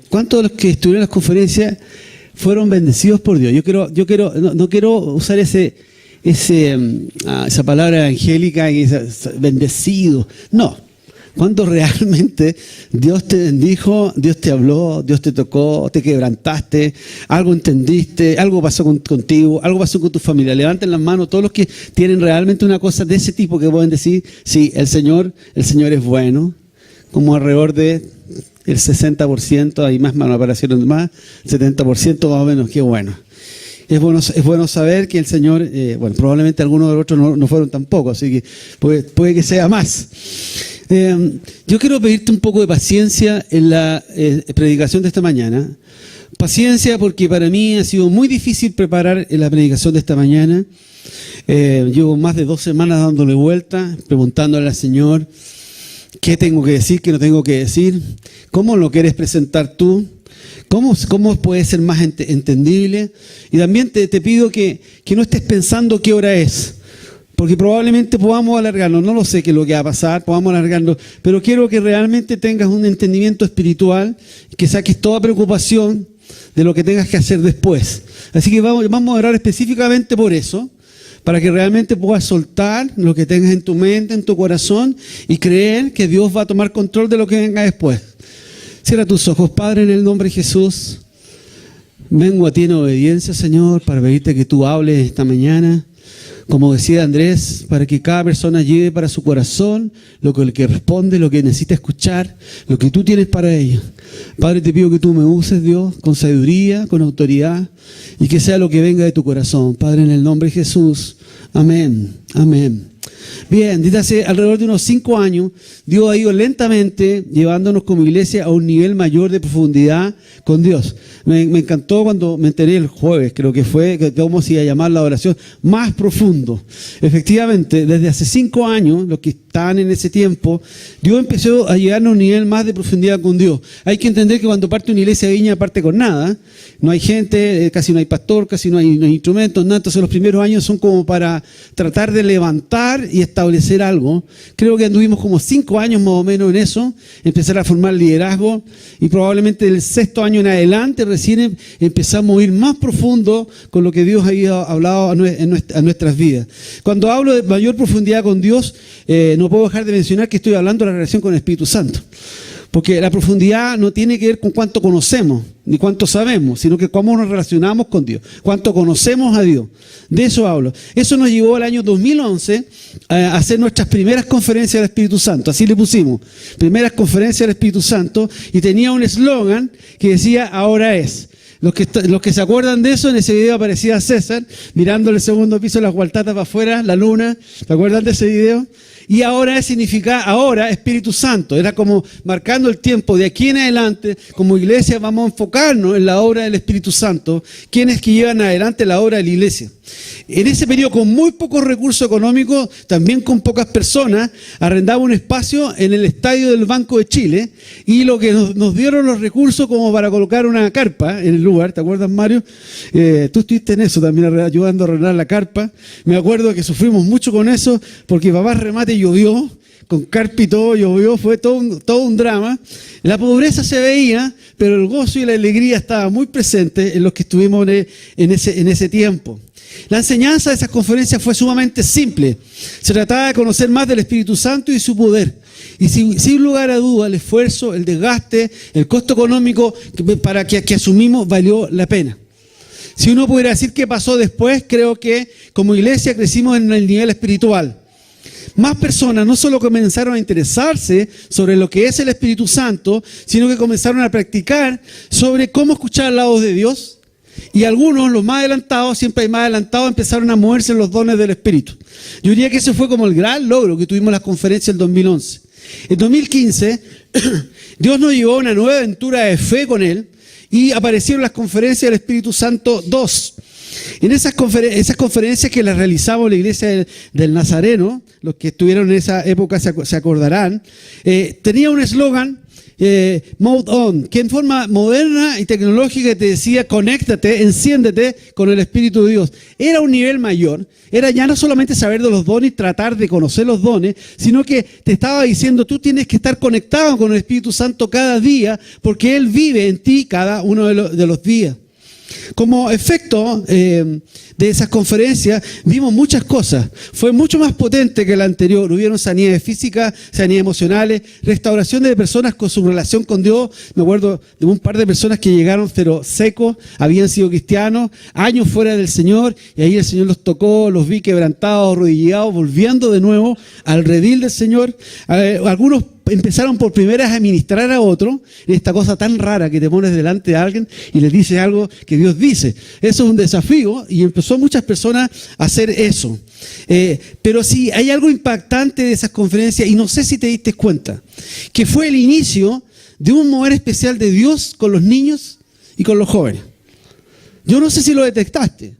¿Cuántos de los que estuvieron en las conferencias fueron bendecidos por Dios? No quiero usar esa palabra angélica, bendecido. No. ¿Cuántos realmente Dios te bendijo, Dios te habló, Dios te tocó, te quebrantaste, algo entendiste, algo pasó contigo, algo pasó con tu familia? Levanten las manos todos los que tienen realmente una cosa de ese tipo que pueden decir, sí, el Señor es bueno, como alrededor de el 60%, hay más manos aparecieron más, 70% más o menos, qué bueno. Es bueno saber que el Señor, probablemente algunos de los otros no fueron tampoco, así que puede que sea más. Yo quiero pedirte un poco de paciencia en la predicación de esta mañana. Paciencia porque para mí ha sido muy difícil preparar la predicación de esta mañana. Llevo más de 2 semanas dándole vuelta, preguntándole al Señor qué tengo que decir, qué no tengo que decir, cómo lo quieres presentar tú. ¿Cómo puede ser más entendible? Y también te pido que no estés pensando qué hora es, porque probablemente podamos alargarnos, no lo sé qué es lo que va a pasar, podamos alargarnos, pero quiero que realmente tengas un entendimiento espiritual, que saques toda preocupación de lo que tengas que hacer después. Así que vamos a orar específicamente por eso, para que realmente puedas soltar lo que tengas en tu mente, en tu corazón, y creer que Dios va a tomar control de lo que venga después. Cierra tus ojos. Padre, en el nombre de Jesús, vengo a ti en obediencia, Señor, para pedirte que tú hables esta mañana. Como decía Andrés, para que cada persona lleve para su corazón lo que responde, lo que necesita escuchar, lo que tú tienes para ella. Padre, te pido que tú me uses, Dios, con sabiduría, con autoridad, y que sea lo que venga de tu corazón. Padre, en el nombre de Jesús. Amén. Amén. Bien, desde hace alrededor de unos 5 años, Dios ha ido lentamente llevándonos como iglesia a un nivel mayor de profundidad con Dios. Me encantó cuando me enteré el jueves, creo que fue, que cómo se iba a llamar la oración, más profundo. Efectivamente, desde hace 5 años, los que estaban en ese tiempo, Dios empezó a llegarnos a un nivel más de profundidad con Dios. Hay que entender que cuando parte una iglesia de Viña, parte con nada. No hay gente, casi no hay pastor, casi no hay instrumentos, nada. Entonces los primeros años son como para tratar de levantar y establecer algo. Creo que anduvimos como 5 años más o menos en eso, empezar a formar liderazgo, y probablemente del 6º año en adelante recién empezamos a ir más profundo con lo que Dios había hablado a nuestras vidas. Cuando hablo de mayor profundidad con Dios, no puedo dejar de mencionar que estoy hablando de la relación con el Espíritu Santo. Porque la profundidad no tiene que ver con cuánto conocemos, ni cuánto sabemos, sino que cómo nos relacionamos con Dios, cuánto conocemos a Dios. De eso hablo. Eso nos llevó al año 2011 a hacer nuestras primeras conferencias del Espíritu Santo. Así le pusimos, primeras conferencias del Espíritu Santo, y tenía un eslogan que decía, ahora es. Los que se acuerdan de eso, en ese video aparecía César mirando el segundo piso, las gualtatas para afuera, la luna. ¿Se acuerdan de ese video? Y ahora significa, ahora Espíritu Santo. Era como marcando el tiempo de aquí en adelante. Como iglesia vamos a enfocarnos en la obra del Espíritu Santo. Quienes que llevan adelante la obra de la iglesia. En ese periodo, con muy pocos recursos económicos, también con pocas personas, arrendaba un espacio en el estadio del Banco de Chile, y lo que nos dieron los recursos como para colocar una carpa en el lugar. ¿Te acuerdas, Mario? Tú estuviste en eso también, ayudando a arreglar la carpa. Me acuerdo que sufrimos mucho con eso, porque papá remate llovió, con carpa y todo llovió, fue todo un drama. La pobreza se veía, pero el gozo y la alegría estaba muy presente en los que estuvimos en ese tiempo. La enseñanza de esas conferencias fue sumamente simple. Se trataba de conocer más del Espíritu Santo y su poder. Y sin lugar a duda, el esfuerzo, el desgaste, el costo económico para que asumimos valió la pena. Si uno pudiera decir qué pasó después, creo que como iglesia crecimos en el nivel espiritual. Más personas no solo comenzaron a interesarse sobre lo que es el Espíritu Santo, sino que comenzaron a practicar sobre cómo escuchar la voz de Dios. Y algunos, los más adelantados, siempre hay más adelantados, empezaron a moverse en los dones del Espíritu. Yo diría que ese fue como el gran logro que tuvimos en las conferencias del 2011. En 2015, Dios nos llevó a una nueva aventura de fe con Él, y aparecieron las conferencias del Espíritu Santo 2. En esas conferencias que las realizamos en la iglesia del Nazareno, los que estuvieron en esa época se acordarán, tenía un eslogan Mode On, que en forma moderna y tecnológica te decía, conéctate, enciéndete con el Espíritu de Dios. Era un nivel mayor, era ya no solamente saber de los dones, tratar de conocer los dones, sino que te estaba diciendo, tú tienes que estar conectado con el Espíritu Santo cada día, porque Él vive en ti cada uno de los días. Como efecto de esas conferencias vimos muchas cosas. Fue mucho más potente que la anterior. Hubieron sanidades físicas, sanidades emocionales, restauración de personas con su relación con Dios. Me acuerdo de un par de personas que llegaron pero secos, habían sido cristianos, años fuera del Señor, y ahí el Señor los tocó, los vi quebrantados, arrodillados, volviendo de nuevo al redil del Señor. Algunos empezaron por primera vez a ministrar a otro, esta cosa tan rara que te pones delante de alguien y le dices algo que Dios dice. Eso es un desafío y empezó muchas personas a hacer eso. Pero sí, hay algo impactante de esas conferencias y no sé si te diste cuenta, que fue el inicio de un mover especial de Dios con los niños y con los jóvenes. Yo no sé si lo detectaste,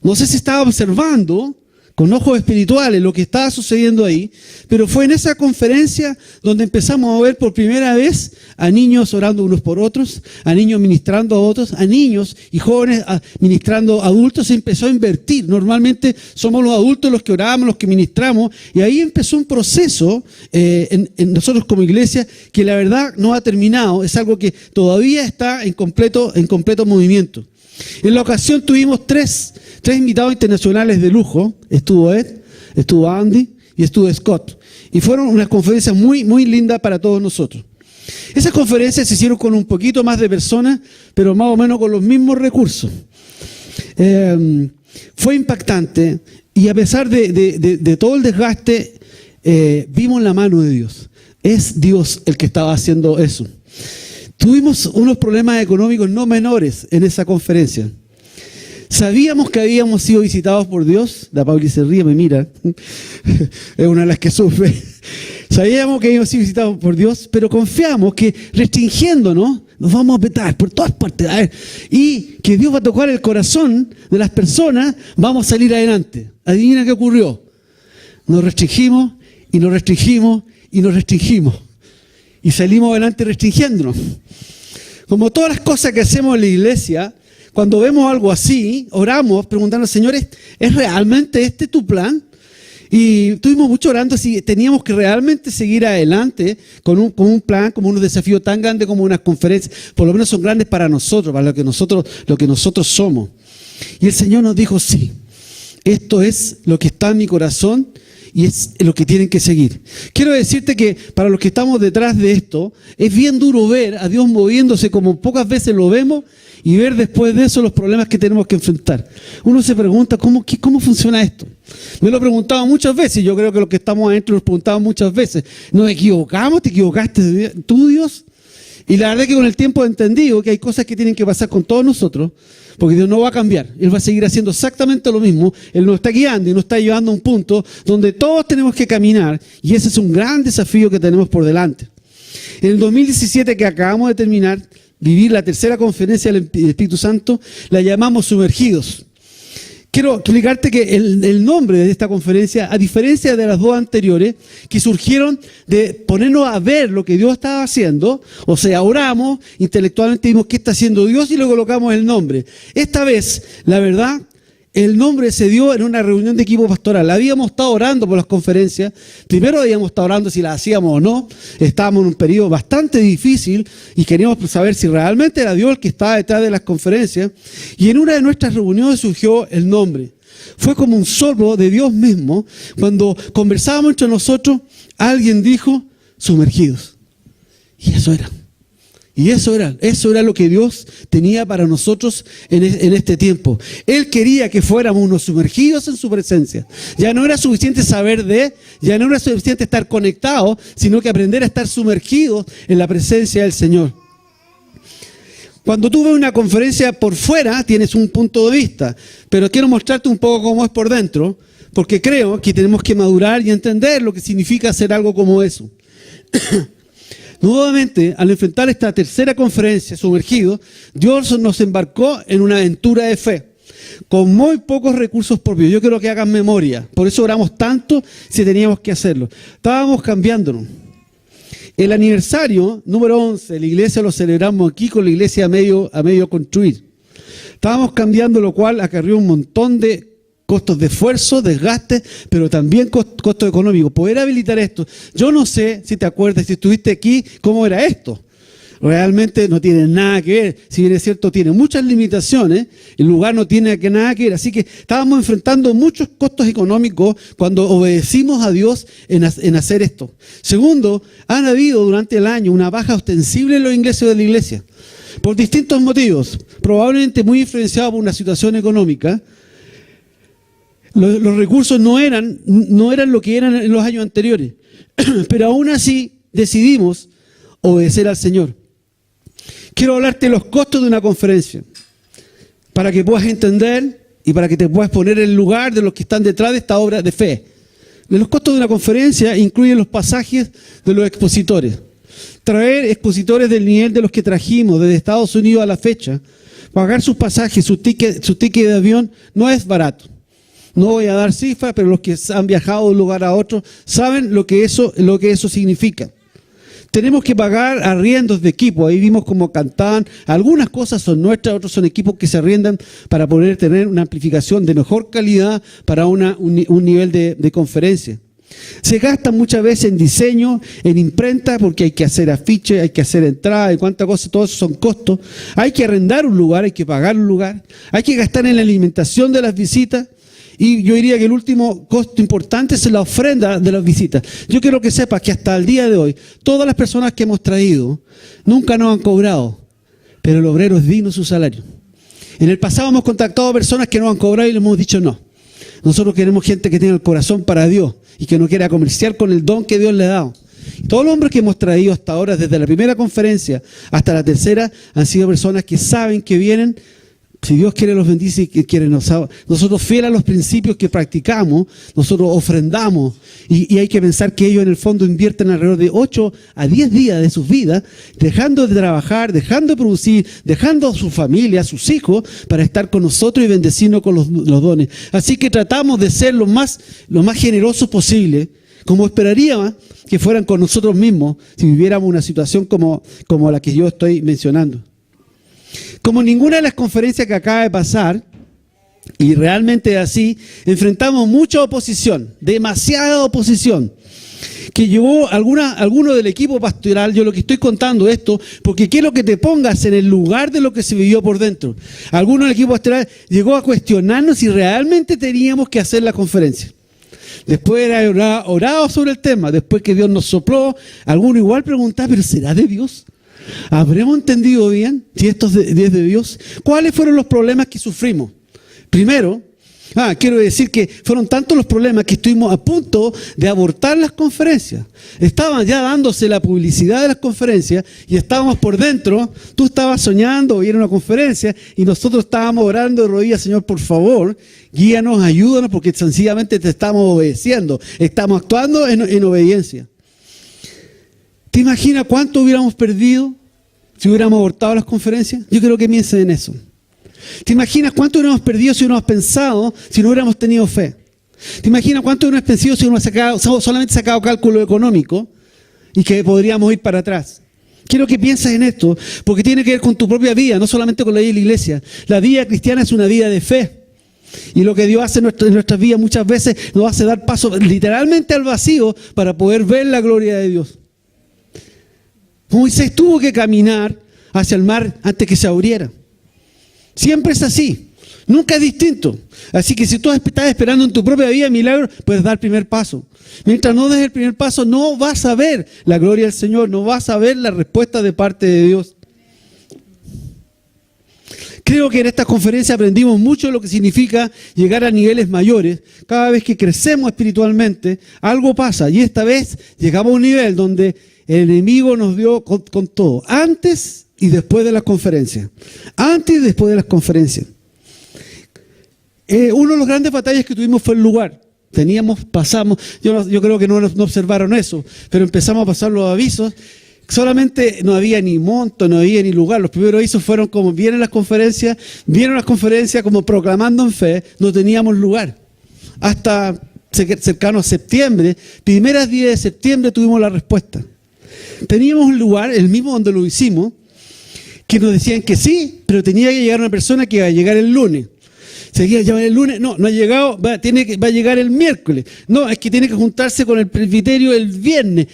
no sé si estaba observando con ojos espirituales lo que estaba sucediendo ahí, pero fue en esa conferencia donde empezamos a ver por primera vez a niños orando unos por otros, a niños ministrando a otros, a niños y jóvenes ministrando a adultos. Se empezó a invertir. Normalmente somos los adultos los que oramos, los que ministramos, y ahí empezó un proceso en nosotros como iglesia que la verdad no ha terminado, es algo que todavía está en completo movimiento. En la ocasión tuvimos tres invitados internacionales de lujo. Estuvo Ed, estuvo Andy y estuvo Scott. Y fueron unas conferencias muy, muy lindas para todos nosotros. Esas conferencias se hicieron con un poquito más de personas, pero más o menos con los mismos recursos. Fue impactante y a pesar de todo el desgaste, vimos la mano de Dios. Es Dios el que estaba haciendo eso. Tuvimos unos problemas económicos no menores en esa conferencia. Sabíamos que habíamos sido visitados por Dios. La Pauli se ríe, me mira. Es una de las que sufre. Sabíamos que habíamos sido visitados por Dios, pero confiamos que restringiéndonos nos vamos a petar por todas partes. A ver, y que Dios va a tocar el corazón de las personas, vamos a salir adelante. Adivina qué ocurrió. Nos restringimos y nos restringimos y nos restringimos. Y salimos adelante restringiéndonos. Como todas las cosas que hacemos en la iglesia, cuando vemos algo así, oramos preguntando, Señor, ¿es realmente este tu plan? Y estuvimos mucho orando si teníamos que realmente seguir adelante con un plan, como un desafío tan grande como unas conferencias. Por lo menos son grandes para nosotros, para lo que nosotros somos. Y el Señor nos dijo, sí, esto es lo que está en mi corazón. Y es lo que tienen que seguir. Quiero decirte que para los que estamos detrás de esto, es bien duro ver a Dios moviéndose como pocas veces lo vemos y ver después de eso los problemas que tenemos que enfrentar. Uno se pregunta, ¿cómo funciona esto? Me lo he preguntado muchas veces, yo creo que los que estamos adentro nos preguntamos muchas veces. ¿Nos equivocamos? ¿Te equivocaste tú, Dios? Y la verdad es que con el tiempo he entendido que hay cosas que tienen que pasar con todos nosotros, porque Dios no va a cambiar. Él va a seguir haciendo exactamente lo mismo. Él nos está guiando y nos está llevando a un punto donde todos tenemos que caminar, y ese es un gran desafío que tenemos por delante. En el 2017, que acabamos de terminar, vivir la tercera conferencia del Espíritu Santo, la llamamos Sumergidos. Quiero explicarte que el nombre de esta conferencia, a diferencia de las dos anteriores, que surgieron de ponernos a ver lo que Dios estaba haciendo, o sea, oramos, intelectualmente vimos qué está haciendo Dios y le colocamos el nombre. Esta vez, la verdad, el nombre se dio en una reunión de equipo pastoral. Habíamos estado orando por las conferencias. Primero habíamos estado orando si las hacíamos o no. Estábamos en un periodo bastante difícil y queríamos saber si realmente era Dios el que estaba detrás de las conferencias. Y en una de nuestras reuniones surgió el nombre. Fue como un soplo de Dios mismo. Cuando conversábamos entre nosotros, alguien dijo, sumergidos. Y eso era. Y eso era lo que Dios tenía para nosotros en este tiempo. Él quería que fuéramos unos sumergidos en su presencia. Ya no era suficiente ya no era suficiente estar conectados, sino que aprender a estar sumergidos en la presencia del Señor. Cuando tú ves una conferencia por fuera, tienes un punto de vista, pero quiero mostrarte un poco cómo es por dentro, porque creo que tenemos que madurar y entender lo que significa hacer algo como eso. Nuevamente, al enfrentar esta tercera conferencia, Sumergidos, Dios nos embarcó en una aventura de fe, con muy pocos recursos propios. Yo quiero que hagan memoria, por eso oramos tanto si teníamos que hacerlo. Estábamos cambiándonos. El aniversario número 11, la iglesia lo celebramos aquí con la iglesia a medio construir. Estábamos cambiando, lo cual acarrió un montón de costos de esfuerzo, desgaste, pero también costos económicos. Poder habilitar esto. Yo no sé si te acuerdas, si estuviste aquí, cómo era esto. Realmente no tiene nada que ver. Si bien es cierto, tiene muchas limitaciones, el lugar no tiene nada que ver. Así que estábamos enfrentando muchos costos económicos cuando obedecimos a Dios en hacer esto. Segundo, han habido durante el año una baja ostensible en los ingresos de la iglesia. Por distintos motivos, probablemente muy influenciado por una situación económica. Los recursos no eran lo que eran en los años anteriores, pero aún así decidimos obedecer al Señor. Quiero hablarte de los costos de una conferencia, para que puedas entender y para que te puedas poner en el lugar de los que están detrás de esta obra de fe. Los costos de una conferencia incluyen los pasajes de los expositores. Traer expositores del nivel de los que trajimos desde Estados Unidos a la fecha, pagar sus pasajes, su ticket de avión, no es barato. No voy a dar cifras, pero los que han viajado de un lugar a otro saben lo que eso significa. Tenemos que pagar arriendos de equipo. Ahí vimos cómo cantaban. Algunas cosas son nuestras, otros son equipos que se arriendan para poder tener una amplificación de mejor calidad para un nivel de conferencia. Se gasta muchas veces en diseño, en imprenta, porque hay que hacer afiches, hay que hacer entradas y cuántas cosas, todo eso son costos. Hay que arrendar un lugar, hay que pagar un lugar. Hay que gastar en la alimentación de las visitas. Y yo diría que el último costo importante es la ofrenda de las visitas. Yo quiero que sepas que hasta el día de hoy, todas las personas que hemos traído nunca nos han cobrado, pero el obrero es digno de su salario. En el pasado hemos contactado a personas que nos han cobrado y les hemos dicho no. Nosotros queremos gente que tenga el corazón para Dios y que no quiera comerciar con el don que Dios le ha dado. Y todos los hombres que hemos traído hasta ahora, desde la primera conferencia hasta la tercera, han sido personas que saben que vienen. Si Dios quiere los bendice y que quiere nosotros fieles a los principios que practicamos, nosotros ofrendamos y hay que pensar que ellos en el fondo invierten alrededor de 8 a 10 días de sus vidas, dejando de trabajar, dejando de producir, dejando a su familia, a sus hijos, para estar con nosotros y bendecirnos con los dones. Así que tratamos de ser lo más generosos posible, como esperaría que fueran con nosotros mismos si viviéramos una situación como la que yo estoy mencionando. Como ninguna de las conferencias que acaba de pasar, y realmente así, enfrentamos mucha oposición, demasiada oposición, que llevó alguno del equipo pastoral. Yo lo que estoy contando esto, porque quiero que te pongas en el lugar de lo que se vivió por dentro. Alguno del equipo pastoral llegó a cuestionarnos si realmente teníamos que hacer la conferencia. Después era orado sobre el tema, después que Dios nos sopló, alguno igual preguntaba, ¿pero será de Dios? ¿Habremos entendido bien si esto es de Dios? ¿Cuáles fueron los problemas que sufrimos? Primero, quiero decir que fueron tantos los problemas que estuvimos a punto de abortar las conferencias. Estaban ya dándose la publicidad de las conferencias y estábamos por dentro. Tú estabas soñando ir a una conferencia y nosotros estábamos orando de rodillas, Señor, por favor, guíanos, ayúdanos, porque sencillamente te estamos obedeciendo. Estamos actuando en obediencia. ¿Te imaginas cuánto hubiéramos perdido si hubiéramos abortado las conferencias? Yo creo que piensen en eso. ¿Te imaginas cuánto hubiéramos perdido si hubiéramos pensado, si no hubiéramos tenido fe? ¿Te imaginas cuánto hubiéramos pensado si hubiéramos solamente sacado cálculo económico y que podríamos ir para atrás? Quiero que pienses en esto, porque tiene que ver con tu propia vida, no solamente con la vida de la iglesia. La vida cristiana es una vida de fe. Y lo que Dios hace en nuestras vidas muchas veces nos hace dar paso literalmente al vacío para poder ver la gloria de Dios. Moisés tuvo que caminar hacia el mar antes que se abriera. Siempre es así. Nunca es distinto. Así que si tú estás esperando en tu propia vida milagro, puedes dar el primer paso. Mientras no des el primer paso, no vas a ver la gloria del Señor, no vas a ver la respuesta de parte de Dios. Creo que en esta conferencia aprendimos mucho de lo que significa llegar a niveles mayores. Cada vez que crecemos espiritualmente, algo pasa. Y esta vez llegamos a un nivel donde el enemigo nos dio con todo. Antes y después de las conferencias. Antes y después de las conferencias. Uno de los grandes batallas que tuvimos fue el lugar. Pasamos, yo creo que no observaron eso, pero empezamos a pasar los avisos. Solamente no había ni monto, no había ni lugar. Los primeros avisos fueron como vieron las conferencias como proclamando en fe, no teníamos lugar. Hasta cercano a septiembre, primeras días de septiembre tuvimos la respuesta. Teníamos un lugar, el mismo donde lo hicimos, que nos decían que sí, pero tenía que llegar una persona que iba a llegar el lunes. Seguía llamando el lunes, no ha llegado, va a llegar el miércoles. No, es que tiene que juntarse con el presbiterio el viernes.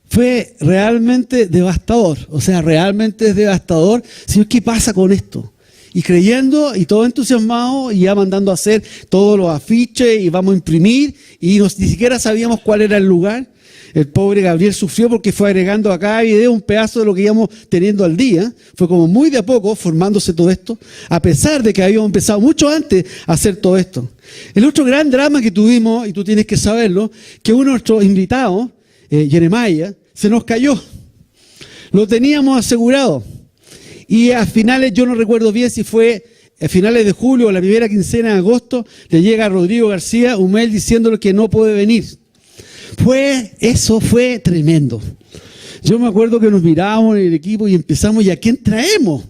Fue realmente devastador, o sea, realmente es devastador. Señor, ¿qué pasa con esto? Y creyendo y todo entusiasmado y ya mandando a hacer todos los afiches y vamos a imprimir y ni siquiera sabíamos cuál era el lugar. El pobre Gabriel sufrió porque fue agregando a cada video un pedazo de lo que íbamos teniendo al día. Fue como muy de a poco formándose todo esto, a pesar de que habíamos empezado mucho antes a hacer todo esto. El otro gran drama que tuvimos, y tú tienes que saberlo, que uno de nuestros invitados, Jeremiah, se nos cayó. Lo teníamos asegurado. Y a finales, yo no recuerdo bien si fue a finales de julio o la primera quincena de agosto, le llega a Rodrigo García un mail diciéndole que no puede venir. Eso fue tremendo. Yo me acuerdo que nos mirábamos en el equipo y empezamos, ¿y a quién traemos?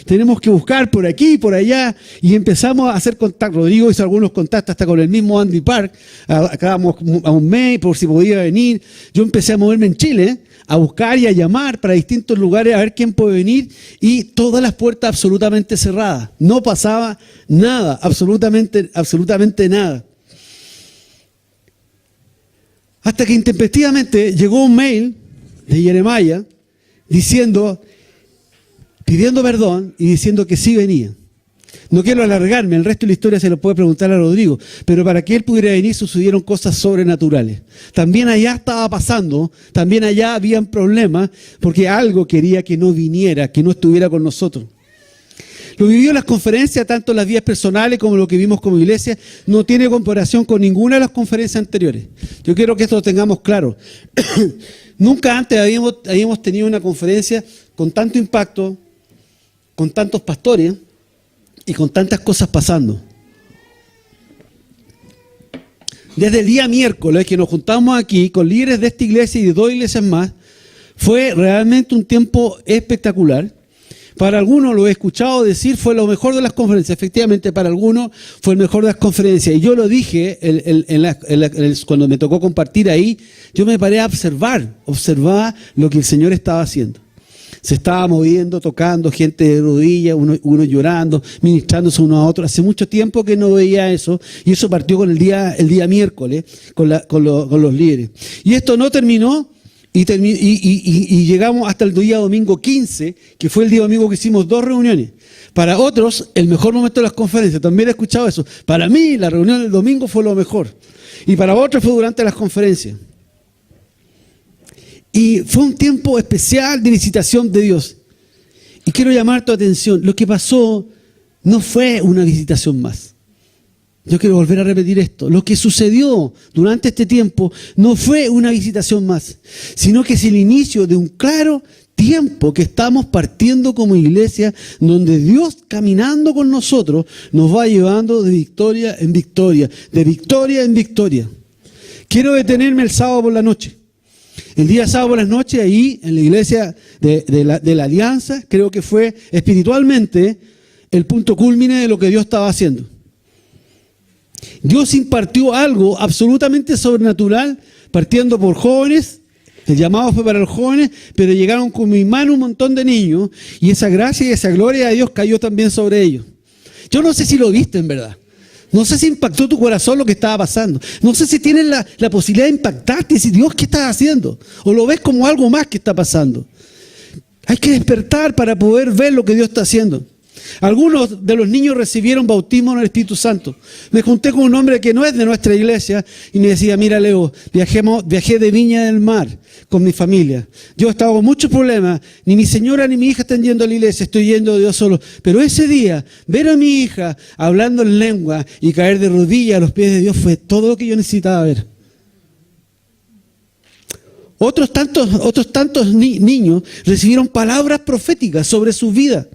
Tenemos que buscar por aquí y por allá. Y empezamos a hacer contacto. Rodrigo hizo algunos contactos hasta con el mismo Andy Park. Acabamos a un mail por si podía venir. Yo empecé a moverme en Chile, a buscar y a llamar para distintos lugares a ver quién puede venir. Y todas las puertas absolutamente cerradas. No pasaba nada, absolutamente nada. Hasta que intempestivamente llegó un mail de Jeremiah pidiendo perdón y diciendo que sí venía. No quiero alargarme, el resto de la historia se lo puede preguntar a Rodrigo, pero para que él pudiera venir sucedieron cosas sobrenaturales. También allá estaba pasando, también allá habían problemas, porque algo quería que no viniera, que no estuviera con nosotros. Lo vivió en las conferencias, tanto en las vías personales como lo que vimos como iglesia, no tiene comparación con ninguna de las conferencias anteriores. Yo quiero que esto lo tengamos claro. Nunca antes habíamos tenido una conferencia con tanto impacto, con tantos pastores y con tantas cosas pasando. Desde el día miércoles que nos juntamos aquí con líderes de esta iglesia y de 2 iglesias más, fue realmente un tiempo espectacular. Para algunos, lo he escuchado decir, fue lo mejor de las conferencias. Efectivamente, para algunos fue el mejor de las conferencias. Y yo lo dije cuando me tocó compartir ahí, yo me paré a observar lo que el Señor estaba haciendo. Se estaba moviendo, tocando, gente de rodillas, uno llorando, ministrándose uno a otro. Hace mucho tiempo que no veía eso, y eso partió con el día miércoles, con los líderes. Y esto no terminó. Y llegamos hasta el día domingo 15, que fue el día domingo que hicimos 2 reuniones. Para otros, el mejor momento de las conferencias. También he escuchado eso. Para mí, la reunión del domingo fue lo mejor. Y para otros fue durante las conferencias. Y fue un tiempo especial de visitación de Dios. Y quiero llamar tu atención. Lo que pasó no fue una visitación más. Yo quiero volver a repetir esto. Lo que sucedió durante este tiempo no fue una visitación más, sino que es el inicio de un claro tiempo que estamos partiendo como iglesia, donde Dios caminando con nosotros nos va llevando de victoria en victoria, de victoria en victoria. Quiero detenerme el sábado por la noche. El día sábado por la noche, ahí en la iglesia de la Alianza, creo que fue espiritualmente el punto cúlmine de lo que Dios estaba haciendo. Dios impartió algo absolutamente sobrenatural, partiendo por jóvenes. El llamado fue para los jóvenes, pero llegaron con mi mano un montón de niños, y esa gracia y esa gloria de Dios cayó también sobre ellos. Yo no sé si lo viste en verdad. No sé si impactó tu corazón lo que estaba pasando. No sé si tienes la posibilidad de impactarte y decir, Dios, ¿qué estás haciendo? O lo ves como algo más que está pasando. Hay que despertar para poder ver lo que Dios está haciendo. Algunos de los niños recibieron bautismo en el Espíritu Santo. Me junté con un hombre que no es de nuestra iglesia y me decía, mira Leo, viajé de Viña del Mar con mi familia. Yo estaba con muchos problemas, ni mi señora ni mi hija están yendo a la iglesia, estoy yendo yo solo. Pero ese día, ver a mi hija hablando en lengua y caer de rodillas a los pies de Dios fue todo lo que yo necesitaba ver. Otros tantos niños recibieron palabras proféticas sobre su vida.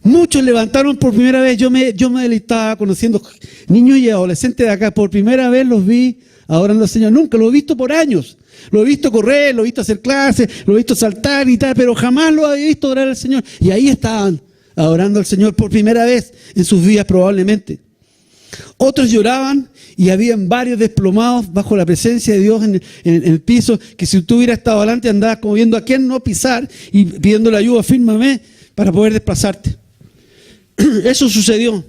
Muchos levantaron por primera vez. Yo me deleitaba conociendo niños y adolescentes de acá. Por primera vez los vi adorando al Señor. Nunca, lo he visto por años. Lo he visto correr, lo he visto hacer clases, lo he visto saltar y tal, pero jamás lo había visto adorar al Señor. Y ahí estaban adorando al Señor por primera vez en sus vidas probablemente. Otros lloraban y habían varios desplomados bajo la presencia de Dios en el piso, que si tú hubieras estado adelante andabas como viendo a quién no pisar y pidiéndole ayuda, fírmame, para poder desplazarte. Eso sucedió.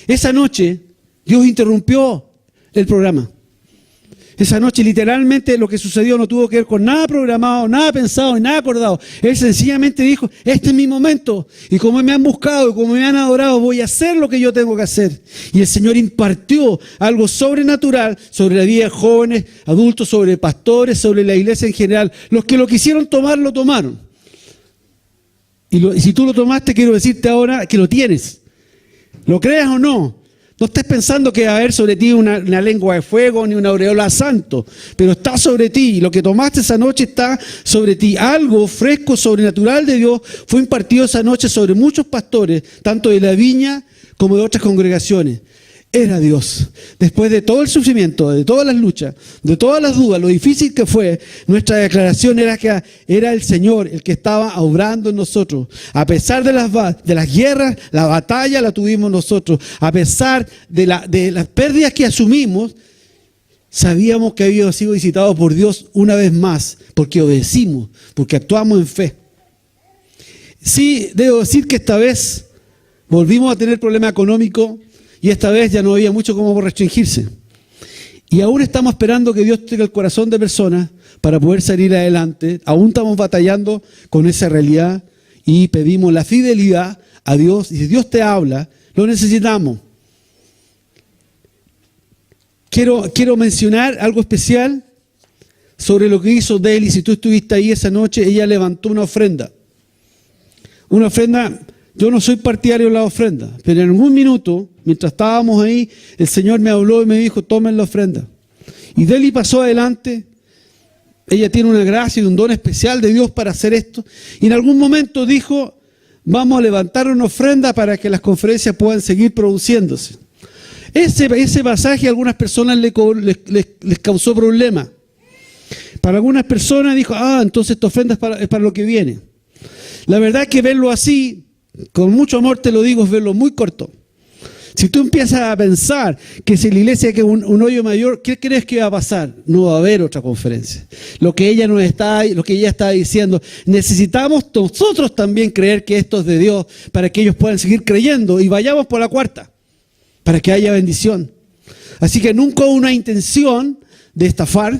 Esa noche Dios interrumpió el programa. Esa noche literalmente lo que sucedió no tuvo que ver con nada programado, nada pensado y nada acordado. Él sencillamente dijo, este es mi momento. Y como me han buscado y como me han adorado, voy a hacer lo que yo tengo que hacer. Y el Señor impartió algo sobrenatural sobre la vida de jóvenes, adultos, sobre pastores, sobre la iglesia en general. Los que lo quisieron tomar, lo tomaron. Y si tú lo tomaste, quiero decirte ahora que lo tienes. Lo creas o no. No estés pensando que va a haber sobre ti una lengua de fuego ni una aureola santo, pero está sobre ti. Y lo que tomaste esa noche está sobre ti. Algo fresco, sobrenatural de Dios fue impartido esa noche sobre muchos pastores, tanto de la viña como de otras congregaciones. Era Dios. Después de todo el sufrimiento, de todas las luchas, de todas las dudas, lo difícil que fue, nuestra declaración era que era el Señor el que estaba obrando en nosotros. A pesar de las guerras, la batalla la tuvimos nosotros. A pesar de las pérdidas que asumimos, sabíamos que habíamos sido visitados por Dios una vez más, porque obedecimos, porque actuamos en fe. Sí, debo decir que esta vez volvimos a tener problema económico. Y esta vez ya no había mucho como restringirse. Y aún estamos esperando que Dios tenga el corazón de personas para poder salir adelante. Aún estamos batallando con esa realidad y pedimos la fidelidad a Dios. Y si Dios te habla, lo necesitamos. Quiero mencionar algo especial sobre lo que hizo Deli. Si tú estuviste ahí esa noche, ella levantó una ofrenda. Una ofrenda. Yo no soy partidario de la ofrenda, pero en algún minuto, mientras estábamos ahí, el Señor me habló y me dijo, tomen la ofrenda. Y Deli pasó adelante. Ella tiene una gracia y un don especial de Dios para hacer esto. Y en algún momento dijo, vamos a levantar una ofrenda para que las conferencias puedan seguir produciéndose. Ese pasaje a algunas personas les causó problemas. Para algunas personas dijo, entonces esta ofrenda es para lo que viene. La verdad es que verlo así, con mucho amor te lo digo, es verlo muy corto. Si tú empiezas a pensar que si la iglesia es un hoyo mayor, ¿qué crees que va a pasar? No va a haber otra conferencia. Lo que ella está diciendo, necesitamos nosotros también creer que esto es de Dios para que ellos puedan seguir creyendo y vayamos por la cuarta, para que haya bendición. Así que nunca hubo una intención de estafar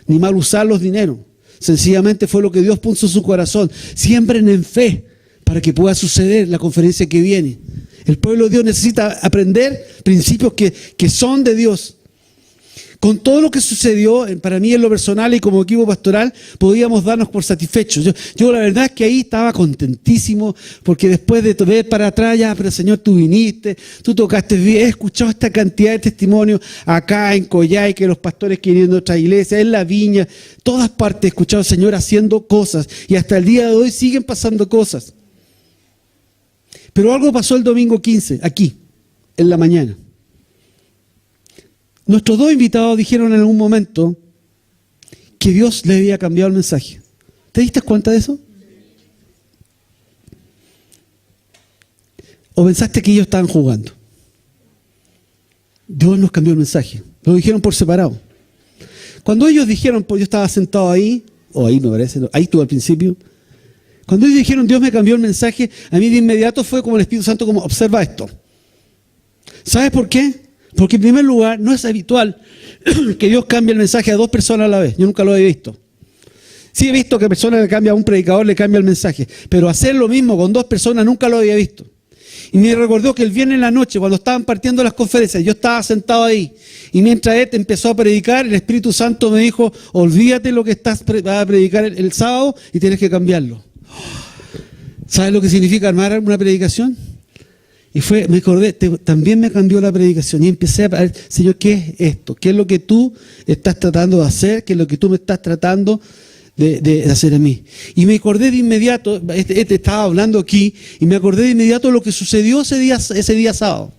ni mal usar los dineros. Sencillamente fue lo que Dios puso en su corazón. Siembren en fe para que pueda suceder la conferencia que viene. El pueblo de Dios necesita aprender principios que son de Dios. Con todo lo que sucedió, para mí en lo personal y como equipo pastoral, podíamos darnos por satisfechos. Yo la verdad es que ahí estaba contentísimo, porque después de ver para atrás, ya, pero Señor, tú viniste, tú tocaste bien, he escuchado esta cantidad de testimonios acá en Coyhai, que los pastores quieren ir a otra iglesia, en la viña, todas partes he escuchado al Señor haciendo cosas, y hasta el día de hoy siguen pasando cosas. Pero algo pasó el domingo 15, aquí, en la mañana. Nuestros dos invitados dijeron en algún momento que Dios le había cambiado el mensaje. ¿Te diste cuenta de eso? ¿O pensaste que ellos estaban jugando? Dios nos cambió el mensaje. Lo dijeron por separado. Cuando ellos dijeron, pues yo estaba sentado ahí, o ahí me parece, ahí estuve al principio. Cuando ellos dijeron, Dios me cambió el mensaje, a mí de inmediato fue como el Espíritu Santo, como observa esto. ¿Sabes por qué? Porque en primer lugar, no es habitual que Dios cambie el mensaje a dos personas a la vez. Yo nunca lo había visto. Sí he visto que personas le cambia a un predicador, le cambia el mensaje. Pero hacer lo mismo con dos personas nunca lo había visto. Y me recordó que el viernes en la noche, cuando estaban partiendo las conferencias, yo estaba sentado ahí. Y mientras él empezó a predicar, el Espíritu Santo me dijo, olvídate lo que vas a predicar el sábado y tienes que cambiarlo. ¿Sabes lo que significa armar una predicación? Y me acordé, también me cambió la predicación y empecé a ver, Señor, ¿qué es esto? ¿Qué es lo que tú estás tratando de hacer? ¿Qué es lo que tú me estás tratando de hacer a mí? Y me acordé de inmediato, estaba hablando aquí, y me acordé de inmediato lo que sucedió ese día sábado.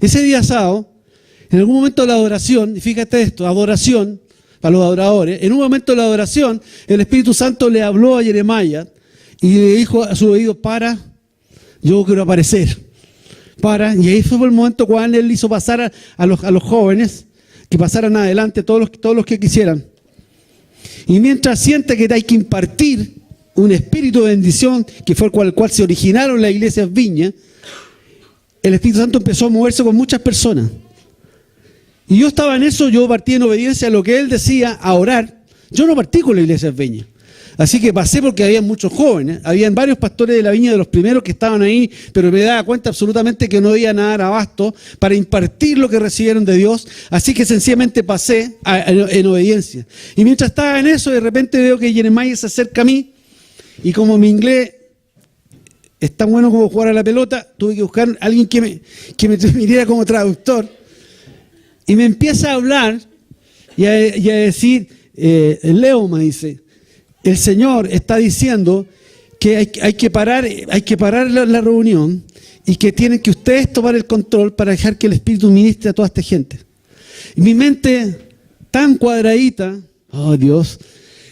Ese día sábado, en algún momento de la adoración, y fíjate esto, adoración, para los adoradores, en un momento de la adoración, el Espíritu Santo le habló a Jeremías y le dijo a su oído, yo quiero aparecer. y ahí fue el momento cuando él hizo pasar a los jóvenes, que pasaran adelante todos los que quisieran. Y mientras siente que hay que impartir un espíritu de bendición, que fue el cual se originaron las iglesias Viña, el Espíritu Santo empezó a moverse con muchas personas. Y yo estaba en eso, yo partí en obediencia a lo que él decía, a orar. Yo no partí con la iglesia Viña. Así que pasé porque había muchos jóvenes, habían varios pastores de la Viña de los primeros que estaban ahí, pero me daba cuenta absolutamente que no había nada abasto para impartir lo que recibieron de Dios. Así que sencillamente pasé en obediencia. Y mientras estaba en eso, de repente veo que Jeremiah se acerca a mí, y como mi inglés es tan bueno como jugar a la pelota, tuve que buscar a alguien que me viniera como traductor. Y me empieza a hablar y a decir, Leo me dice, el Señor está diciendo que hay que parar la reunión y que tienen que ustedes tomar el control para dejar que el Espíritu ministre a toda esta gente. Y mi mente tan cuadradita, oh Dios,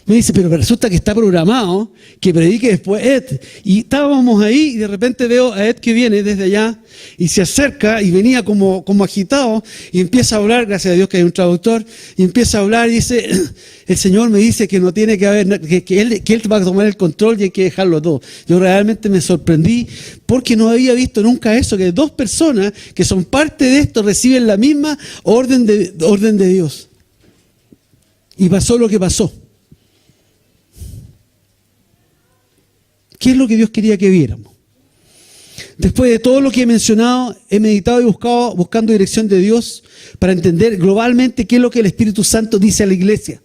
me dice, pero resulta que está programado que predique después Ed. Y estábamos ahí y de repente veo a Ed que viene desde allá y se acerca y venía como agitado y empieza a hablar, gracias a Dios que hay un traductor, y empieza a hablar y dice, el Señor me dice que no tiene que haber, que él va a tomar el control y hay que dejarlo todo. Yo realmente me sorprendí porque no había visto nunca eso, que dos personas que son parte de esto reciben la misma orden de Dios. Y pasó lo que pasó. ¿Qué es lo que Dios quería que viéramos? Después de todo lo que he mencionado, he meditado y buscando dirección de Dios para entender globalmente qué es lo que el Espíritu Santo dice a la iglesia.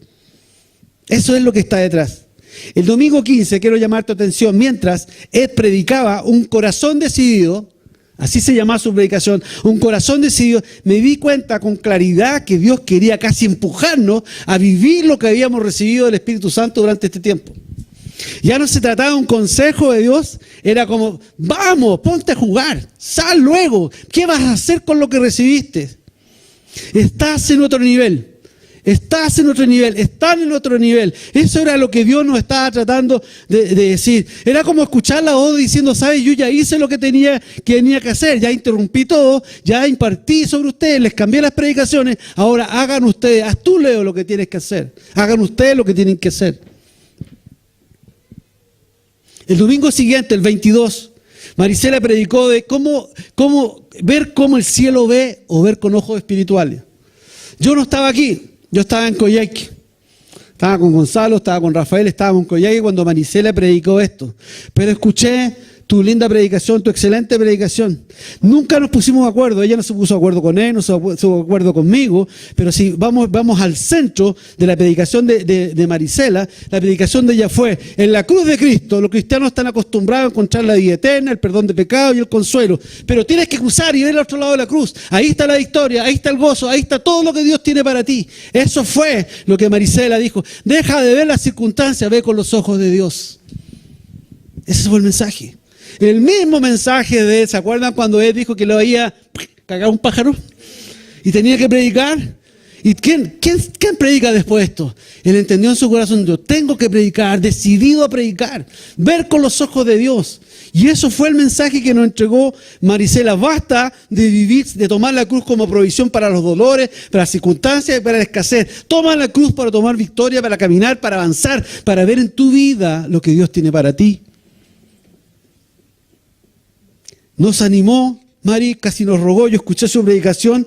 Eso es lo que está detrás. El domingo 15, quiero llamar tu atención, mientras Ed predicaba un corazón decidido, así se llamaba su predicación, un corazón decidido, me di cuenta con claridad que Dios quería casi empujarnos a vivir lo que habíamos recibido del Espíritu Santo durante este tiempo. Ya no se trataba de un consejo de Dios, era como, vamos, ponte a jugar, sal luego, ¿qué vas a hacer con lo que recibiste? Estás en otro nivel, están en otro nivel. Eso era lo que Dios nos estaba tratando de decir. Era como escuchar la voz diciendo, ¿sabes? Yo ya hice lo que tenía que hacer, ya interrumpí todo, ya impartí sobre ustedes, les cambié las predicaciones, ahora hagan ustedes, haz tú, Leo, lo que tienes que hacer, hagan ustedes lo que tienen que hacer. El domingo siguiente, el 22, Marisela predicó de cómo ver cómo el cielo ve o ver con ojos espirituales. Yo no estaba aquí, yo estaba en Coyhaique. Estaba con Gonzalo, estaba con Rafael, estábamos en Coyhaique cuando Marisela predicó esto. Pero escuché tu linda predicación, tu excelente predicación. Nunca nos pusimos de acuerdo, ella no se puso de acuerdo con él, no se puso de acuerdo conmigo, pero si vamos al centro de la predicación de Marisela, la predicación de ella fue, en la cruz de Cristo, los cristianos están acostumbrados a encontrar la vida eterna, el perdón de pecados y el consuelo, pero tienes que cruzar y ver al otro lado de la cruz, ahí está la victoria, ahí está el gozo, ahí está todo lo que Dios tiene para ti. Eso fue lo que Marisela dijo, deja de ver las circunstancias, ve con los ojos de Dios. Ese fue el mensaje. El mismo mensaje de él, ¿se acuerdan cuando él dijo que lo había cagado un pájaro? Y tenía que predicar. ¿Y quién predica después de esto? Él entendió en su corazón, yo tengo que predicar, decidido a predicar, ver con los ojos de Dios. Y eso fue el mensaje que nos entregó Marisela. Basta de vivir, de tomar la cruz como provisión para los dolores, para las circunstancias y para la escasez. Toma la cruz para tomar victoria, para caminar, para avanzar, para ver en tu vida lo que Dios tiene para ti. Nos animó, Mari casi nos rogó, yo escuché su predicación,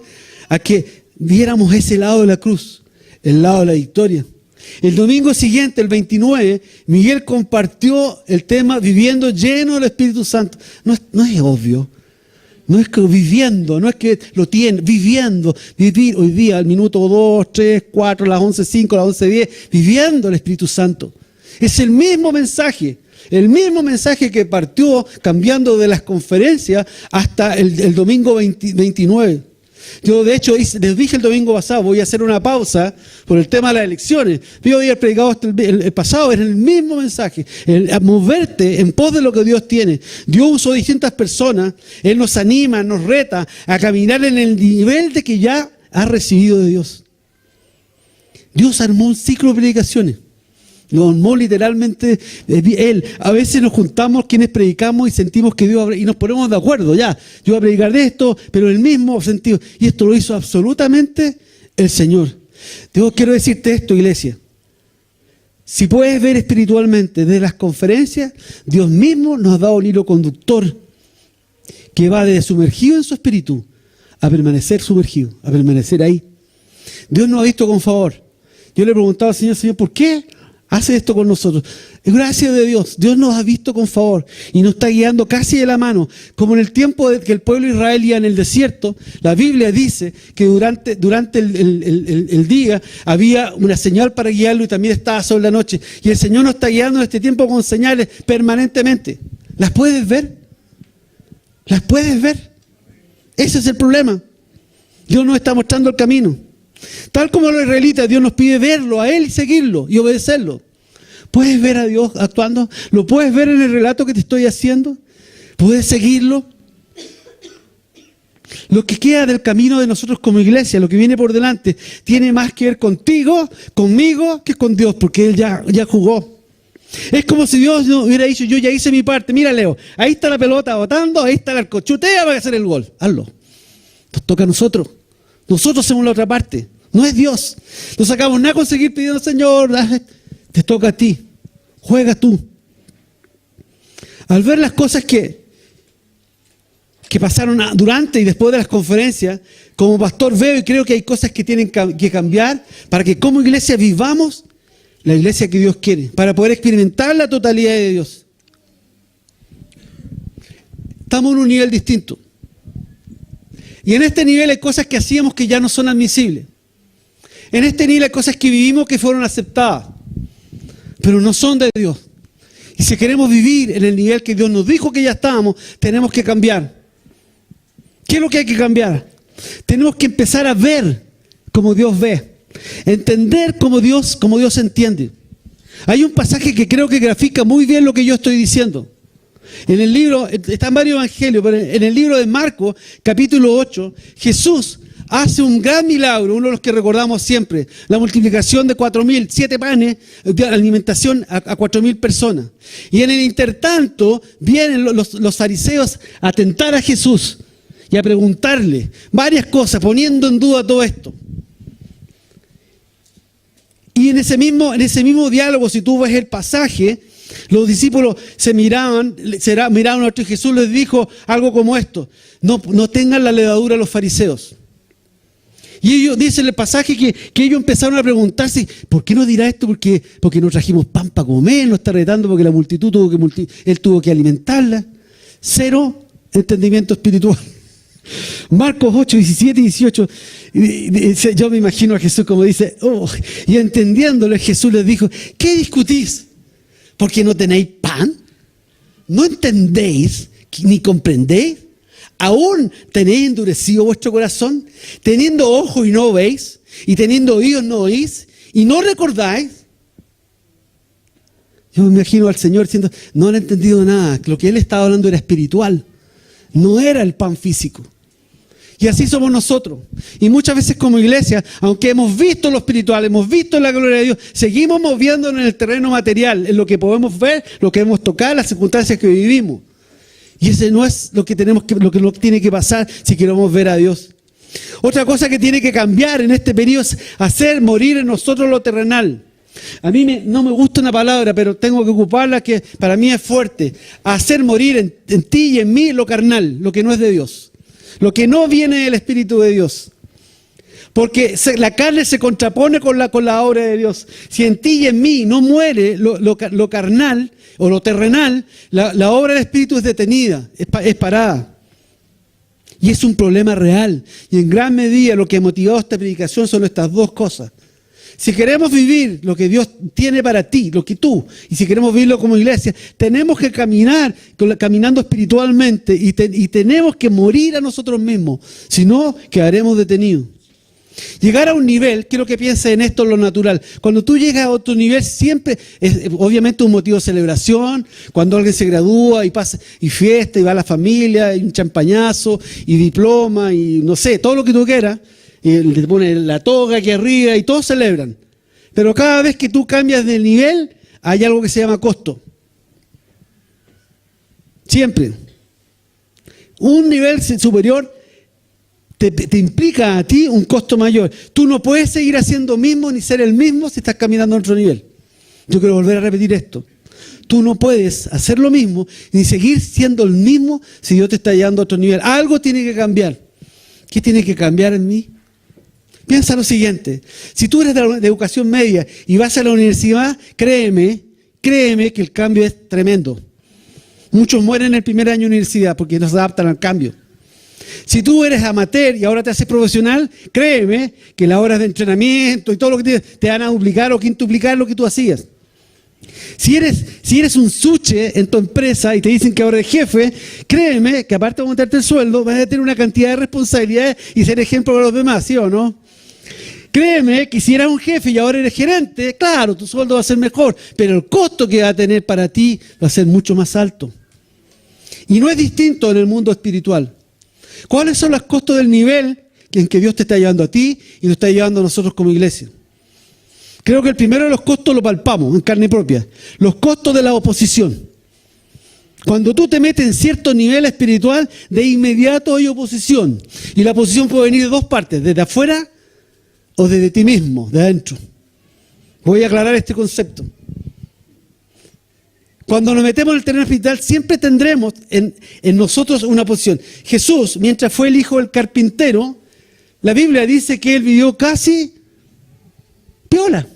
a que viéramos ese lado de la cruz, el lado de la victoria. El domingo siguiente, el 29, Miguel compartió el tema viviendo lleno del Espíritu Santo. No es obvio, no es que viviendo, no es que lo tiene, viviendo, vivir hoy día, al minuto 2, 3, 4, las 11:05, las 11:10, viviendo el Espíritu Santo. Es el mismo mensaje. El mismo mensaje que partió cambiando de las conferencias hasta el domingo 29. Yo de hecho les dije el domingo pasado, voy a hacer una pausa por el tema de las elecciones. Yo había predicado hasta el pasado, era el mismo mensaje, a moverte en pos de lo que Dios tiene. Dios usó distintas personas, Él nos anima, nos reta a caminar en el nivel de que ya has recibido de Dios. Dios armó un ciclo de predicaciones. Lo tomó literalmente él. A veces nos juntamos quienes predicamos y sentimos que Dios, y nos ponemos de acuerdo, ya, yo voy a predicar de esto, pero en el mismo sentido. Y esto lo hizo absolutamente el Señor. Yo quiero decirte esto, iglesia. Si puedes ver espiritualmente desde las conferencias, Dios mismo nos da un hilo conductor que va desde sumergido en su espíritu a permanecer sumergido, a permanecer ahí. Dios nos ha visto con favor. Yo le preguntaba al Señor, Señor, ¿por qué hace esto con nosotros? Gracias de Dios, Dios nos ha visto con favor y nos está guiando casi de la mano. Como en el tiempo de que el pueblo de Israel iba en el desierto, la Biblia dice que durante el día había una señal para guiarlo y también estaba sobre la noche. Y el Señor nos está guiando en este tiempo con señales permanentemente. ¿Las puedes ver? ¿Las puedes ver? Ese es el problema. Dios nos está mostrando el camino. Tal como los israelitas, Dios nos pide verlo a Él y seguirlo y obedecerlo. ¿Puedes ver a Dios actuando? ¿Lo puedes ver en el relato que te estoy haciendo? ¿Puedes seguirlo? Lo que queda del camino de nosotros como iglesia, lo que viene por delante, tiene más que ver contigo, conmigo, que con Dios, porque Él ya jugó. Es como si Dios nos hubiera dicho, yo ya hice mi parte. Mira, Leo, ahí está la pelota botando, ahí está el arco. Chutea para hacer el gol. Hazlo. Nos toca a nosotros. Nosotros hacemos la otra parte. No es Dios. No sacamos nada con seguir pidiendo, Señor. Te toca a ti. Juega tú. Al ver las cosas que pasaron durante y después de las conferencias, como pastor veo y creo que hay cosas que tienen que cambiar para que como iglesia vivamos la iglesia que Dios quiere, para poder experimentar la totalidad de Dios. Estamos en un nivel distinto. Y en este nivel hay cosas que hacíamos que ya no son admisibles. En este nivel hay cosas que vivimos que fueron aceptadas, pero no son de Dios. Y si queremos vivir en el nivel que Dios nos dijo que ya estábamos, tenemos que cambiar. ¿Qué es lo que hay que cambiar? Tenemos que empezar a ver como Dios ve. Entender como Dios entiende. Hay un pasaje que creo que grafica muy bien lo que yo estoy diciendo. En el libro, está en varios evangelios, pero en el libro de Marcos, capítulo 8, Jesús hace un gran milagro, uno de los que recordamos siempre, la multiplicación de 4.000, 7 panes, de alimentación a 4.000 personas. Y en el intertanto, vienen los fariseos a tentar a Jesús y a preguntarle varias cosas, poniendo en duda todo esto. Y en ese mismo diálogo, si tú ves el pasaje, los discípulos se miraban a otro y Jesús les dijo algo como esto: no tengan la levadura los fariseos. Y ellos, dice el pasaje, que ellos empezaron a preguntarse, ¿por qué no dirá esto? Porque no trajimos pan para comer, nos está retando porque la multitud él tuvo que alimentarla. Cero entendimiento espiritual. Marcos 8, 17 y 18, yo me imagino a Jesús como dice, y entendiéndole Jesús les dijo, ¿qué discutís? ¿Porque no tenéis pan? ¿No entendéis ni comprendéis? ¿Aún tenéis endurecido vuestro corazón? ¿Teniendo ojos y no veis? ¿Y teniendo oídos no oís? ¿Y no recordáis? Yo me imagino al Señor diciendo, no han entendido nada, lo que Él estaba hablando era espiritual, no era el pan físico. Y así somos nosotros. Y muchas veces como iglesia, aunque hemos visto lo espiritual, hemos visto la gloria de Dios, seguimos moviéndonos en el terreno material, en lo que podemos ver, lo que podemos tocar, las circunstancias que vivimos. Y ese no es lo que no tiene que pasar si queremos ver a Dios. Otra cosa que tiene que cambiar en este periodo es hacer morir en nosotros lo terrenal. A mí no me gusta una palabra, pero tengo que ocuparla, que para mí es fuerte. Hacer morir en ti y en mí lo carnal, lo que no es de Dios. Lo que no viene del Espíritu de Dios. Porque la carne se contrapone con la obra de Dios. Si en ti y en mí no muere lo carnal o lo terrenal, la obra del Espíritu es detenida, es parada. Y es un problema real. Y en gran medida lo que ha motivado esta predicación son estas dos cosas. Si queremos vivir lo que Dios tiene para ti, lo que tú, y si queremos vivirlo como iglesia, tenemos que caminar caminando espiritualmente y tenemos que morir a nosotros mismos, si no quedaremos detenidos. Llegar a un nivel, quiero que pienses en esto, en lo natural. Cuando tú llegas a otro nivel, siempre es obviamente un motivo de celebración. Cuando alguien se gradúa y pasa y fiesta y va a la familia, y un champañazo y diploma y no sé, todo lo que tú quieras. Y le ponen la toga aquí arriba y todos celebran. Pero cada vez que tú cambias de nivel, hay algo que se llama costo. Siempre. Un nivel superior te implica a ti un costo mayor. Tú no puedes seguir haciendo mismo ni ser el mismo si estás caminando a otro nivel. Yo quiero volver a repetir esto. Tú no puedes hacer lo mismo ni seguir siendo el mismo si Dios te está llevando a otro nivel. Algo tiene que cambiar. ¿Qué tiene que cambiar en mí? Piensa lo siguiente. Si tú eres de educación media y vas a la universidad, créeme que el cambio es tremendo. Muchos mueren en el primer año de universidad porque no se adaptan al cambio. Si tú eres amateur y ahora te haces profesional, créeme que las horas de entrenamiento y todo lo que te van a duplicar o quintuplicar lo que tú hacías. Si eres un suche en tu empresa y te dicen que ahora eres jefe, créeme que aparte de aumentarte el sueldo, vas a tener una cantidad de responsabilidades y ser ejemplo para los demás, ¿sí o no? Créeme que si eras un jefe y ahora eres gerente, claro, tu sueldo va a ser mejor, pero el costo que va a tener para ti va a ser mucho más alto. Y no es distinto en el mundo espiritual. ¿Cuáles son los costos del nivel en que Dios te está llevando a ti y nos está llevando a nosotros como iglesia? Creo que el primero de los costos lo palpamos en carne propia. Los costos de la oposición. Cuando tú te metes en cierto nivel espiritual, de inmediato hay oposición. Y la oposición puede venir de dos partes, desde afuera o desde ti mismo, de adentro. Voy a aclarar este concepto. Cuando nos metemos en el terreno espiritual, siempre tendremos en nosotros una posición. Jesús, mientras fue el hijo del carpintero, la Biblia dice que él vivió casi piola.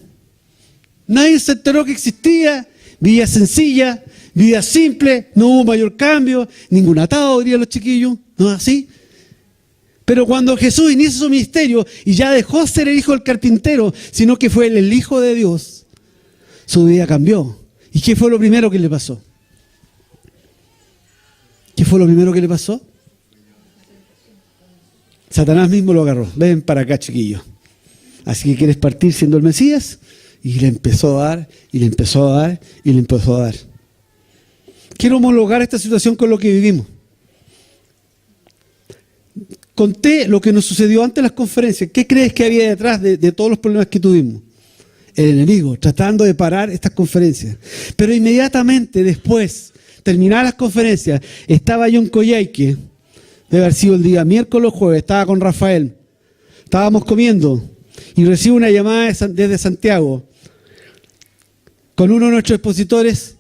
Nadie se enteró que existía, vida sencilla, vida simple, no hubo mayor cambio, ningún atado, dirían los chiquillos, ¿no es así? Pero cuando Jesús inicia su ministerio y ya dejó de ser el hijo del carpintero, sino que fue el hijo de Dios, su vida cambió. ¿Y qué fue lo primero que le pasó? ¿Qué fue lo primero que le pasó? Satanás mismo lo agarró. Ven para acá, chiquillo. Así que quieres partir siendo el Mesías. Y le empezó a dar, y le empezó a dar, y le empezó a dar. Quiero homologar esta situación con lo que vivimos. Conté lo que nos sucedió antes de las conferencias. ¿Qué crees que había detrás de todos los problemas que tuvimos? El enemigo, tratando de parar estas conferencias. Pero inmediatamente después, terminadas las conferencias, estaba yo en Coyhaique, debe haber sido el día miércoles o jueves, estaba con Rafael, estábamos comiendo y recibo una llamada desde Santiago con uno de nuestros expositores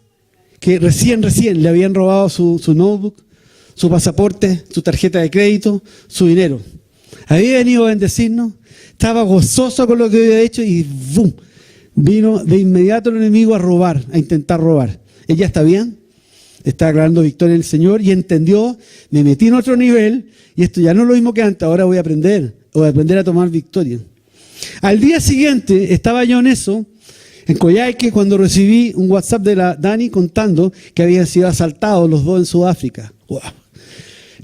que recién le habían robado su notebook, su pasaporte, su tarjeta de crédito, su dinero. Había venido a bendecirnos, estaba gozoso con lo que había hecho y ¡bum! Vino de inmediato el enemigo a robar, a intentar robar. Ella está bien, está declarando victoria en el Señor y entendió, me metí en otro nivel y esto ya no es lo mismo que antes, ahora voy a aprender a tomar victoria. Al día siguiente estaba yo en eso, en Coyhaique, cuando recibí un WhatsApp de la Dani contando que habían sido asaltados los dos en Sudáfrica. ¡Wow!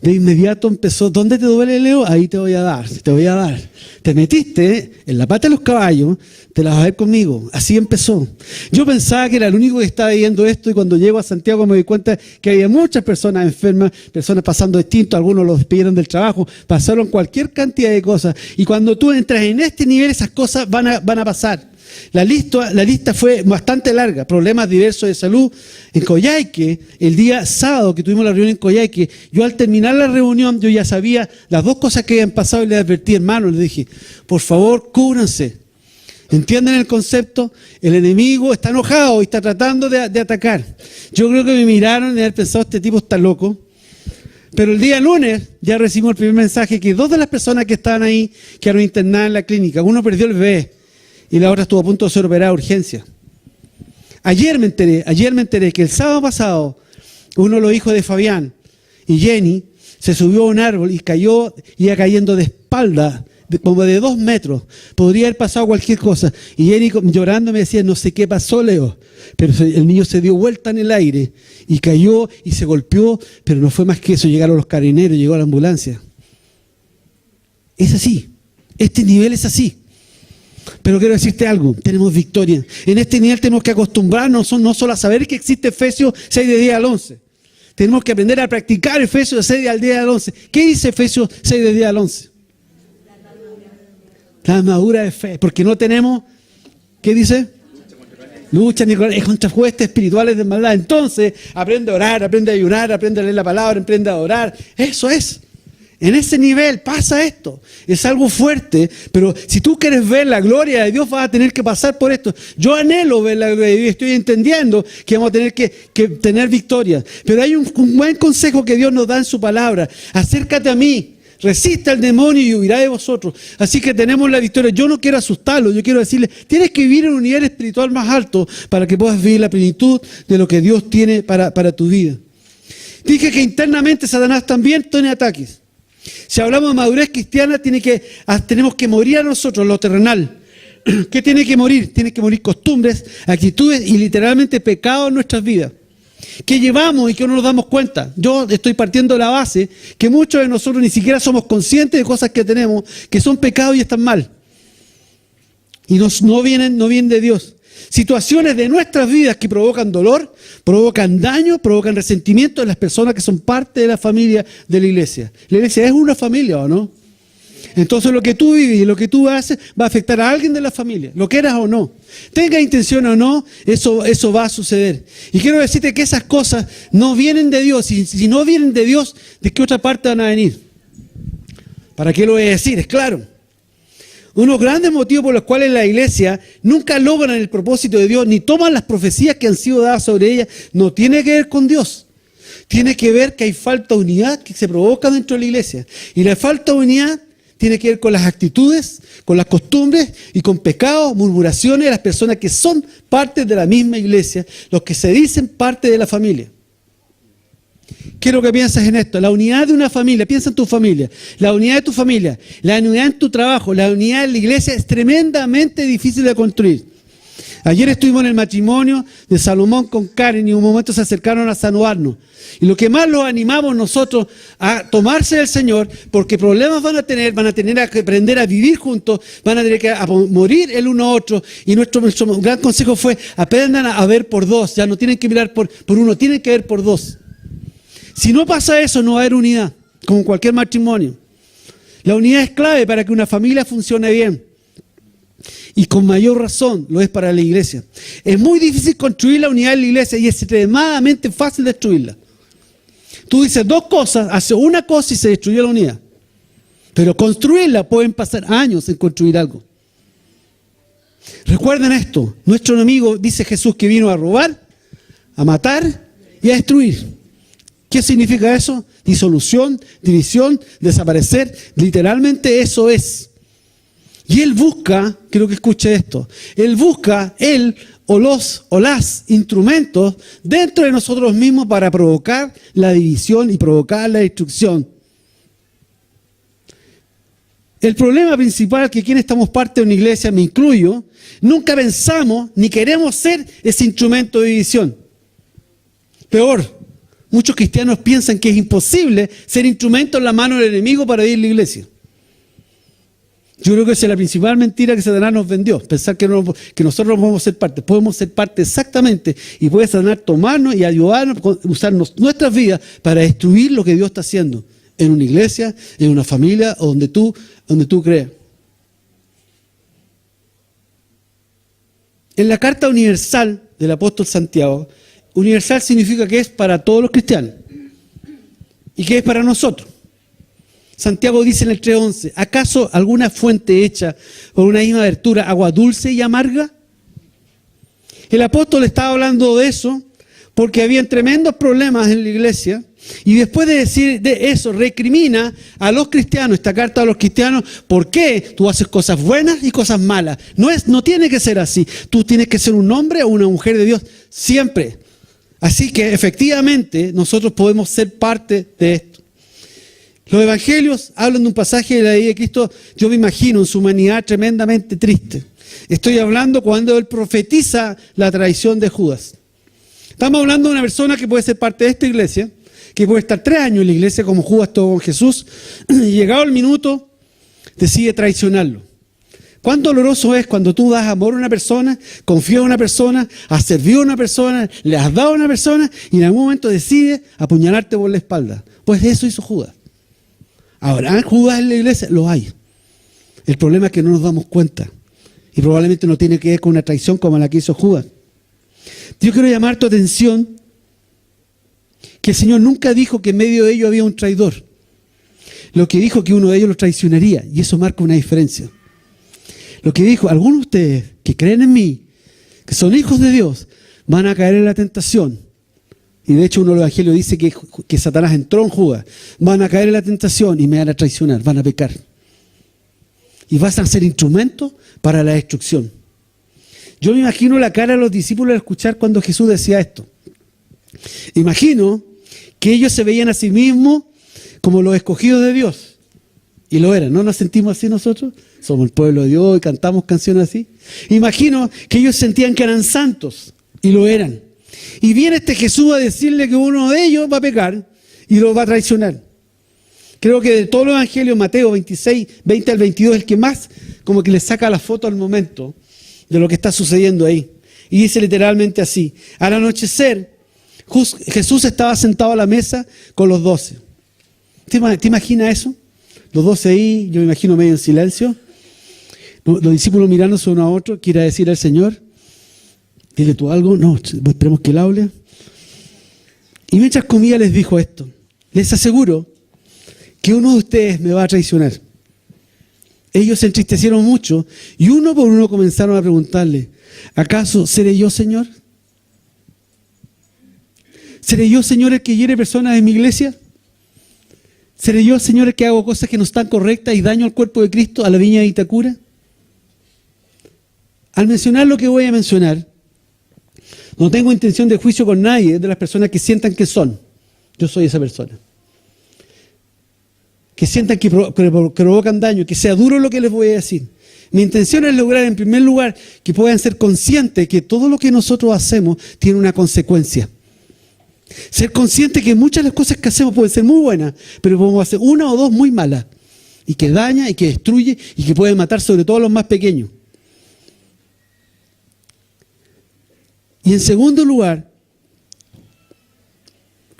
De inmediato empezó, ¿dónde te duele, Leo? Ahí te voy a dar, te voy a dar. Te metiste en la pata de los caballos, te la vas a ver conmigo. Así empezó. Yo pensaba que era el único que estaba viendo esto y cuando llego a Santiago me di cuenta que había muchas personas enfermas, personas pasando distinto, algunos los despidieron del trabajo, pasaron cualquier cantidad de cosas. Y cuando tú entras en este nivel, esas cosas van a pasar. La lista fue bastante larga, problemas diversos de salud. En Coyhaique, el día sábado que tuvimos la reunión en Coyhaique, yo al terminar la reunión, yo ya sabía las dos cosas que habían pasado y le advertí, hermano, le dije, por favor, cúbranse. ¿Entienden el concepto? El enemigo está enojado y está tratando de atacar. Yo creo que me miraron y haber pensado, este tipo está loco. Pero el día lunes ya recibimos el primer mensaje que dos de las personas que estaban ahí quedaron internadas en la clínica. Uno perdió el bebé y la otra estuvo a punto de ser operada de urgencia. Ayer me enteré que el sábado pasado uno de los hijos de Fabián y Jenny se subió a un árbol y iba cayendo de espalda, como de 2 metros. Podría haber pasado cualquier cosa. Y Jenny llorando me decía, no sé qué pasó, Leo. Pero el niño se dio vuelta en el aire y cayó y se golpeó, pero no fue más que eso. Llegaron los carabineros, llegó la ambulancia. Es así. Este nivel es así. Pero quiero decirte algo, tenemos victoria. En este nivel tenemos que acostumbrarnos no solo a saber que existe Efesios 6 de 10 al 11. Tenemos que aprender a practicar Efesios 6 del 10 al 11. ¿Qué dice Efesios 6 del 10 al 11? La armadura de fe, porque no tenemos ¿Qué dice? Lucha contra huestes espirituales de maldad. Entonces, aprende a orar, aprende a ayunar, aprende a leer la palabra, aprende a adorar. Eso es. En ese nivel pasa esto. Es algo fuerte, pero si tú quieres ver la gloria de Dios, vas a tener que pasar por esto. Yo anhelo ver la gloria de Dios. Estoy entendiendo que vamos a tener que tener victoria. Pero hay un buen consejo que Dios nos da en su palabra. Acércate a mí. Resista al demonio y huirá de vosotros. Así que tenemos la victoria. Yo no quiero asustarlo, yo quiero decirle, tienes que vivir en un nivel espiritual más alto para que puedas vivir la plenitud de lo que Dios tiene para tu vida. Dije que internamente Satanás también tiene ataques. Si hablamos de madurez cristiana, tenemos que morir a nosotros, lo terrenal. ¿Qué tiene que morir? Tiene que morir costumbres, actitudes y literalmente pecados en nuestras vidas. Que llevamos y que no nos damos cuenta. Yo estoy partiendo de la base que muchos de nosotros ni siquiera somos conscientes de cosas que tenemos que son pecados y están mal. Y no vienen de Dios. Situaciones de nuestras vidas que provocan dolor, provocan daño, provocan resentimiento en las personas que son parte de la familia de la iglesia. La iglesia es una familia, ¿o no? Entonces lo que tú vives y lo que tú haces va a afectar a alguien de la familia, lo quieras o no. Tenga intención o no, eso va a suceder. Y quiero decirte que esas cosas no vienen de Dios. Si no vienen de Dios, ¿de qué otra parte van a venir? ¿Para qué lo voy a decir? Es claro. Unos grandes motivos por los cuales la iglesia nunca logran el propósito de Dios, ni toman las profecías que han sido dadas sobre ella, no tiene que ver con Dios. Tiene que ver que hay falta de unidad que se provoca dentro de la iglesia. Y la falta de unidad tiene que ver con las actitudes, con las costumbres y con pecados, murmuraciones de las personas que son parte de la misma iglesia, los que se dicen parte de la familia. Quiero que pienses en esto, la unidad de una familia, piensa en tu familia, la unidad de tu familia, la unidad en tu trabajo, la unidad en la iglesia es tremendamente difícil de construir. Ayer estuvimos en el matrimonio de Salomón con Karen y en un momento se acercaron a saludarnos. Y lo que más los animamos nosotros a tomarse del Señor, porque problemas van a tener que aprender a vivir juntos, van a tener que morir el uno a otro. Y nuestro gran consejo fue, aprendan a ver por dos, ya no tienen que mirar por uno, tienen que ver por dos. Si no pasa eso, no va a haber unidad, como en cualquier matrimonio. La unidad es clave para que una familia funcione bien. Y con mayor razón lo es para la iglesia. Es muy difícil construir la unidad en la iglesia y es extremadamente fácil destruirla. Tú dices dos cosas, haces una cosa y se destruye la unidad. Pero construirla pueden pasar años en construir algo. Recuerden esto, nuestro enemigo, dice Jesús, que vino a robar, a matar y a destruir. ¿Qué significa eso? Disolución, división, desaparecer. Literalmente eso es. Y él busca, quiero que escuche esto, él busca o las instrumentos dentro de nosotros mismos para provocar la división y provocar la destrucción. El problema principal es que quienes estamos parte de una iglesia, me incluyo, nunca pensamos ni queremos ser ese instrumento de división. Peor, muchos cristianos piensan que es imposible ser instrumento en la mano del enemigo para ir a la iglesia. Yo creo que esa es la principal mentira que Satanás nos vendió, pensar que nosotros no podemos ser parte. Podemos ser parte exactamente y puede Satanás tomarnos y ayudarnos, usarnos nuestras vidas para destruir lo que Dios está haciendo en una iglesia, en una familia o donde tú creas. En la carta universal del apóstol Santiago, universal significa que es para todos los cristianos y que es para nosotros. Santiago dice en el 3:11, ¿acaso alguna fuente hecha por una misma abertura, agua dulce y amarga? El apóstol estaba hablando de eso porque habían tremendos problemas en la iglesia y después de decir de eso recrimina a los cristianos, esta carta a los cristianos, ¿por qué tú haces cosas buenas y cosas malas? No tiene que ser así, tú tienes que ser un hombre o una mujer de Dios siempre. Así que efectivamente nosotros podemos ser parte de esto. Los evangelios hablan de un pasaje de la vida de Cristo, yo me imagino, en su humanidad tremendamente triste. Estoy hablando cuando él profetiza la traición de Judas. Estamos hablando de una persona que puede ser parte de esta iglesia, que puede estar 3 años en la iglesia como Judas estuvo con Jesús, y llegado el minuto, decide traicionarlo. ¿Cuán doloroso es cuando tú das amor a una persona, confías en una persona, has servido a una persona, le has dado a una persona, y en algún momento decide apuñalarte por la espalda? Pues eso hizo Judas. Ahora, ¿Judas en la iglesia? Lo hay. El problema es que no nos damos cuenta. Y probablemente no tiene que ver con una traición como la que hizo Judas. Yo quiero llamar tu atención que el Señor nunca dijo que en medio de ellos había un traidor. Lo que dijo que uno de ellos lo traicionaría, y eso marca una diferencia. Lo que dijo, algunos de ustedes que creen en mí, que son hijos de Dios, van a caer en la tentación. Y de hecho uno de los evangelios dice que Satanás entró en Judas. Van a caer en la tentación y me van a traicionar, van a pecar. Y vas a ser instrumento para la destrucción. Yo me imagino la cara de los discípulos al escuchar cuando Jesús decía esto. Imagino que ellos se veían a sí mismos como los escogidos de Dios. Y lo eran, ¿no nos sentimos así nosotros? Somos el pueblo de Dios y cantamos canciones así. Imagino que ellos sentían que eran santos, y lo eran. Y viene este Jesús a decirle que uno de ellos va a pecar y lo va a traicionar. Creo que de todos los evangelios, Mateo 26, 20 al 22, el que más como que le saca la foto al momento de lo que está sucediendo ahí. Y dice literalmente así: al anochecer, Jesús estaba sentado a la mesa con los 12. ¿Te imaginas eso? Los 12 ahí, yo me imagino medio en silencio. Los discípulos mirándose uno a otro, quiere decir al Señor: dile tú algo, no, esperemos que él hable. Y mientras comía les dijo esto: les aseguro que uno de ustedes me va a traicionar. Ellos se entristecieron mucho y uno por uno comenzaron a preguntarle: ¿acaso seré yo, Señor? ¿Seré yo, Señor, el que hiere personas en mi iglesia? ¿Seré yo, Señor, el que hago cosas que no están correctas y daño al cuerpo de Cristo, a la viña de Itacura? Al mencionar lo que voy a mencionar, no tengo intención de juicio con nadie de las personas que sientan que son. Yo soy esa persona. Que sientan que provocan daño, que sea duro lo que les voy a decir. Mi intención es lograr, en primer lugar, que puedan ser conscientes que todo lo que nosotros hacemos tiene una consecuencia. Ser consciente que muchas de las cosas que hacemos pueden ser muy buenas, pero podemos hacer una o dos muy malas, y que daña, y que destruye, y que puede matar sobre todo a los más pequeños. Y en segundo lugar,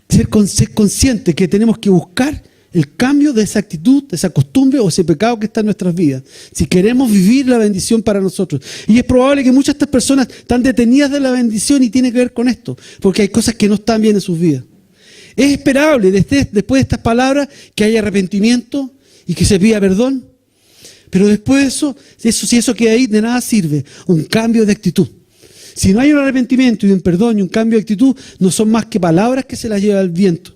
ser consciente que tenemos que buscar el cambio de esa actitud, de esa costumbre o ese pecado que está en nuestras vidas, si queremos vivir la bendición para nosotros. Y es probable que muchas de estas personas están detenidas de la bendición y tiene que ver con esto, porque hay cosas que no están bien en sus vidas. Es esperable después de estas palabras que haya arrepentimiento y que se pida perdón, pero después de eso, si eso queda ahí, de nada sirve un cambio de actitud. Si no hay un arrepentimiento y un perdón y un cambio de actitud, no son más que palabras que se las lleva el viento.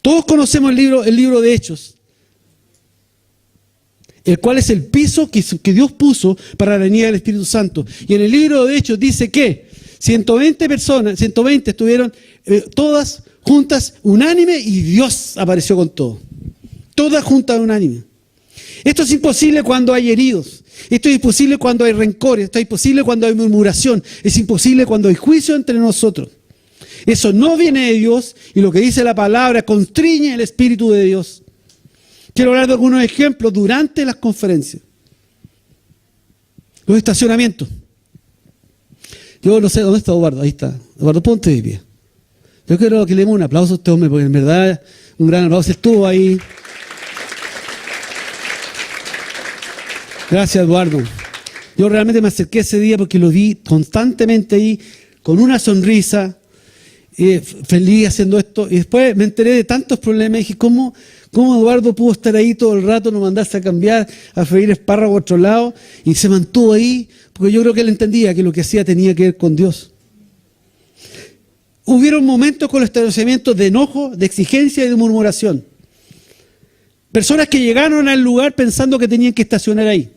Todos conocemos el libro de Hechos, el cual es el piso que Dios puso para la venida del Espíritu Santo. Y en el libro de Hechos dice que 120 estuvieron todas juntas, unánime, y Dios apareció con todo. Todas juntas, unánime. Esto es imposible cuando hay heridos. Esto es imposible cuando hay rencores. Esto es imposible cuando hay murmuración. Es imposible cuando hay juicio entre nosotros. Eso no viene de Dios, y lo que dice la palabra constriñe el Espíritu de Dios. Quiero hablar de algunos ejemplos durante las conferencias. Los estacionamientos. Yo no sé dónde está Eduardo, ahí está. Eduardo, ponte de pie. Yo quiero que le demos un aplauso a este hombre, porque en verdad un gran aplauso. Estuvo ahí. Gracias, Eduardo. Yo realmente me acerqué ese día porque lo vi constantemente ahí, con una sonrisa, feliz haciendo esto, y después me enteré de tantos problemas y dije, ¿cómo Eduardo pudo estar ahí todo el rato, no mandarse a cambiar, a freír espárragos a otro lado, y se mantuvo ahí? Porque yo creo que él entendía que lo que hacía tenía que ver con Dios. Hubieron momentos con los estacionamientos de enojo, de exigencia y de murmuración. Personas que llegaron al lugar pensando que tenían que estacionar ahí.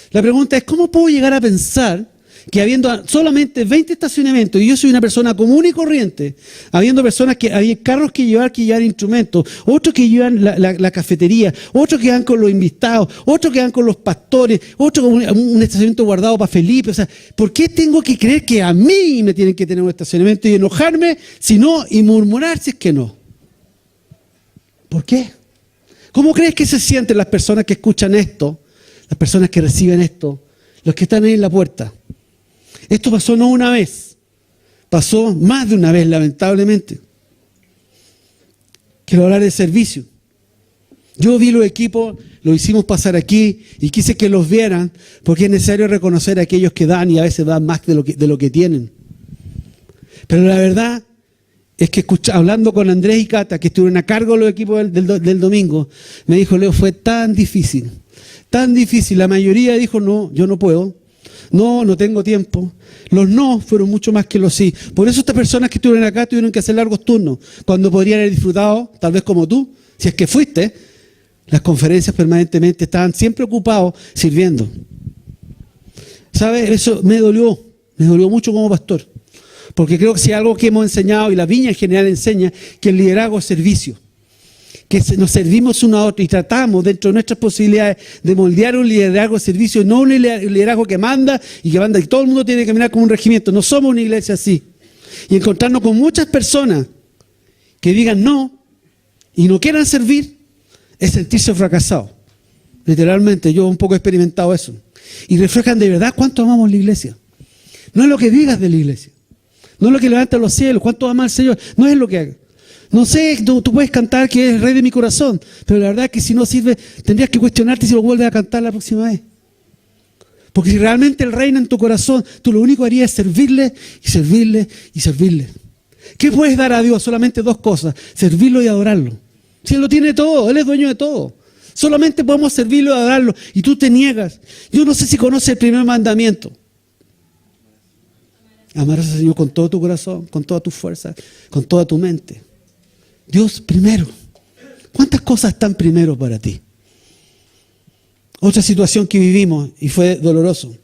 La pregunta es, ¿cómo puedo llegar a pensar que habiendo solamente 20 estacionamientos, y yo soy una persona común y corriente, habiendo personas que había carros que llevar instrumentos, otros que llevan la cafetería, otros que van con los invitados, otros que van con los pastores, otros con un estacionamiento guardado para Felipe? O sea, ¿por qué tengo que creer que a mí me tienen que tener un estacionamiento y enojarme si no, y murmurar si es que no? ¿Por qué? ¿Cómo crees que se sienten las personas que escuchan esto, las personas que reciben esto, los que están ahí en la puerta? Esto pasó no una vez, pasó más de una vez, lamentablemente. Quiero hablar de servicio. Yo vi los equipos, los hicimos pasar aquí y quise que los vieran porque es necesario reconocer a aquellos que dan y a veces dan más de lo que tienen. Pero la verdad es que hablando con Andrés y Cata, que estuvieron a cargo de los equipos del domingo, me dijo, Leo, fue tan difícil. La mayoría dijo, no, yo no puedo. No tengo tiempo. Los no fueron mucho más que los sí. Por eso estas personas que estuvieron acá tuvieron que hacer largos turnos, cuando podrían haber disfrutado, tal vez como tú, si es que fuiste. Las conferencias permanentemente estaban siempre ocupados sirviendo. ¿Sabes? Eso me dolió mucho como pastor. Porque creo que si algo que hemos enseñado, y la viña en general enseña, que el liderazgo es servicio. Que nos servimos uno a otro y tratamos dentro de nuestras posibilidades de moldear un liderazgo de servicio, no un liderazgo que manda y todo el mundo tiene que caminar como un regimiento. No somos una iglesia así. Y encontrarnos con muchas personas que digan no y no quieran servir es sentirse fracasado. Literalmente, yo un poco he experimentado eso. Y reflejan de verdad cuánto amamos la iglesia. No es lo que digas de la iglesia. No es lo que levanta los cielos, cuánto ama al Señor. No es lo que haga. No sé, tú puedes cantar que es el rey de mi corazón, pero la verdad es que si no sirve, tendrías que cuestionarte si lo vuelves a cantar la próxima vez. Porque si realmente Él reina en tu corazón, tú lo único que harías es servirle y servirle y servirle. ¿Qué puedes dar a Dios? Solamente dos cosas, servirlo y adorarlo. Si Él lo tiene todo, Él es dueño de todo. Solamente podemos servirlo y adorarlo. Y tú te niegas. Yo no sé si conoces el primer mandamiento. Amarás al Señor con todo tu corazón, con toda tu fuerza, con toda tu mente. Dios primero. ¿Cuántas cosas están primero para ti? Otra situación que vivimos y fue doloroso.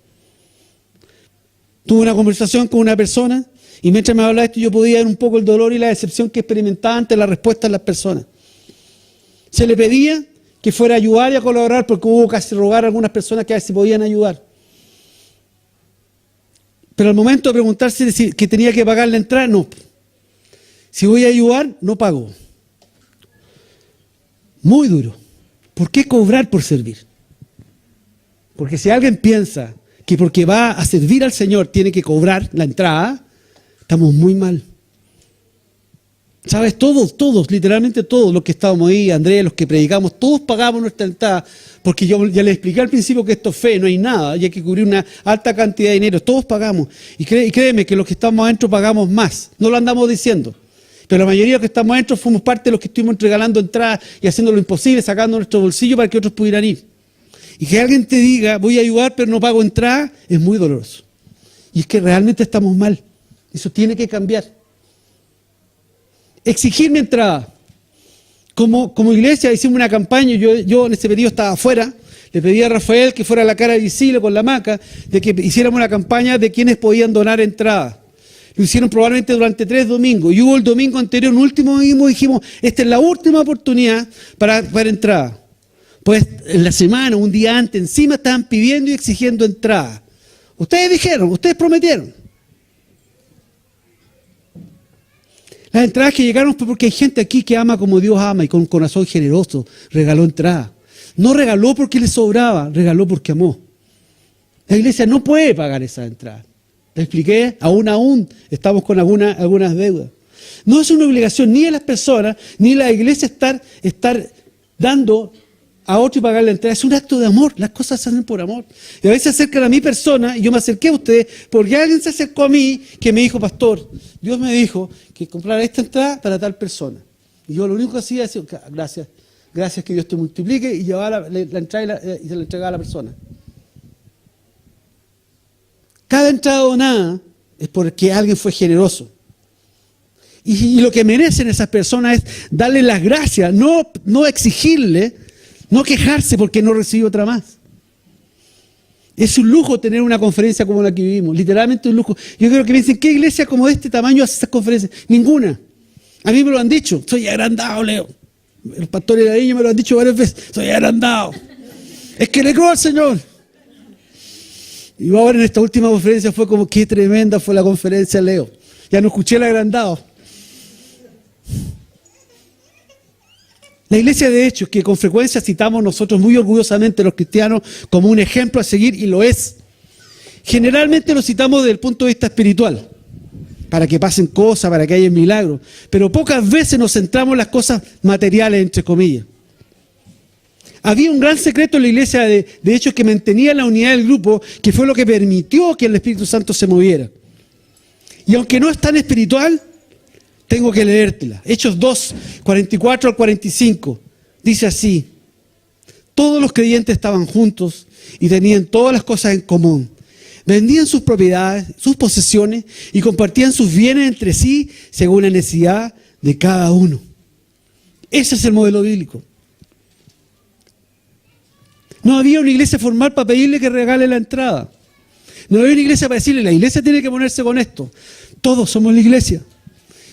Tuve una conversación con una persona y mientras me hablaba esto yo podía ver un poco el dolor y la decepción que experimentaba ante la respuesta de las personas. Se le pedía que fuera a ayudar y a colaborar porque hubo casi rogar a algunas personas que a ver si podían ayudar. Pero al momento de preguntarse si que tenía que pagar la entrada, no. Si voy a ayudar, no pago. Muy duro. ¿Por qué cobrar por servir? Porque si alguien piensa que porque va a servir al Señor tiene que cobrar la entrada, estamos muy mal. ¿Sabes? Todos, literalmente todos los que estábamos ahí, Andrés, los que predicamos, todos pagamos nuestra entrada, porque yo ya les expliqué al principio que esto es fe, no hay nada, y hay que cubrir una alta cantidad de dinero, todos pagamos. Y créeme que los que estamos adentro pagamos más, no lo andamos diciendo. Pero la mayoría de los que estamos adentro fuimos parte de los que estuvimos regalando entradas y haciendo lo imposible, sacando nuestro bolsillo para que otros pudieran ir. Y que alguien te diga, voy a ayudar pero no pago entrada, es muy doloroso. Y es que realmente estamos mal. Eso tiene que cambiar. Exigir mi entrada. Como iglesia hicimos una campaña, yo en ese periodo estaba afuera, le pedí a Rafael que fuera a la cara visible con la hamaca, de que hiciéramos una campaña de quienes podían donar entradas. Lo hicieron probablemente durante 3 domingos. Y hubo el domingo anterior, un último domingo, dijimos, esta es la última oportunidad para entrada. Pues en la semana, un día antes, encima estaban pidiendo y exigiendo entrada. Ustedes dijeron, ustedes prometieron. Las entradas que llegaron fue porque hay gente aquí que ama como Dios ama y con un corazón generoso regaló entrada. No regaló porque le sobraba, regaló porque amó. La iglesia no puede pagar esa entrada. ¿Te expliqué? Aún estamos con algunas deudas. No es una obligación ni de las personas, ni de la iglesia estar dando a otro y pagar la entrada. Es un acto de amor. Las cosas se hacen por amor. Y a veces se acercan a mi persona y yo me acerqué a ustedes porque alguien se acercó a mí que me dijo, pastor, Dios me dijo que comprara esta entrada para tal persona. Y yo lo único que hacía es decir, gracias que Dios te multiplique, y llevaba la entrada y se la entregaba a la persona. Cada entrada donada es porque alguien fue generoso. Y lo que merecen esas personas es darle las gracias, no exigirle, no quejarse porque no recibe otra más. Es un lujo tener una conferencia como la que vivimos, literalmente un lujo. Yo creo que piensen, ¿qué iglesia como de este tamaño hace esas conferencias? Ninguna. A mí me lo han dicho, soy agrandado, Leo. Los pastores de la viña me lo han dicho varias veces, soy agrandado. Es que le creo al Señor. Y ahora en esta última conferencia fue como, qué tremenda fue la conferencia, Leo. Ya no escuché el agrandado. La iglesia de Hechos, que con frecuencia citamos nosotros muy orgullosamente los cristianos como un ejemplo a seguir, y lo es. Generalmente lo citamos desde el punto de vista espiritual, para que pasen cosas, para que haya milagros. Pero pocas veces nos centramos en las cosas materiales, entre comillas. Había un gran secreto en la iglesia, de hecho, que mantenía la unidad del grupo, que fue lo que permitió que el Espíritu Santo se moviera. Y aunque no es tan espiritual, tengo que leértela. Hechos 2, 44 al 45. Dice así: todos los creyentes estaban juntos y tenían todas las cosas en común. Vendían sus propiedades, sus posesiones y compartían sus bienes entre sí según la necesidad de cada uno. Ese es el modelo bíblico. No había una iglesia formal para pedirle que regale la entrada. No había una iglesia para decirle, la iglesia tiene que ponerse con esto. Todos somos la iglesia.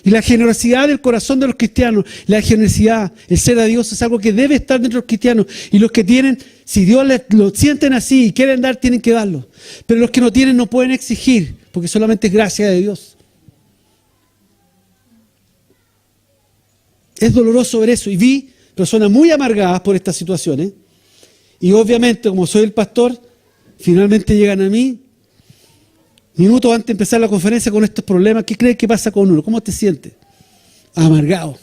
Y la generosidad del corazón de los cristianos, la generosidad, el ser a Dios, es algo que debe estar dentro de los cristianos. Y los que tienen, si Dios lo sienten así y quieren dar, tienen que darlo. Pero los que no tienen no pueden exigir, porque solamente es gracia de Dios. Es doloroso ver eso. Y vi personas muy amargadas por estas situaciones. Y obviamente, como soy el pastor, finalmente llegan a mí, minutos antes de empezar la conferencia, con estos problemas. ¿Qué crees que pasa con uno? ¿Cómo te sientes? Amargado,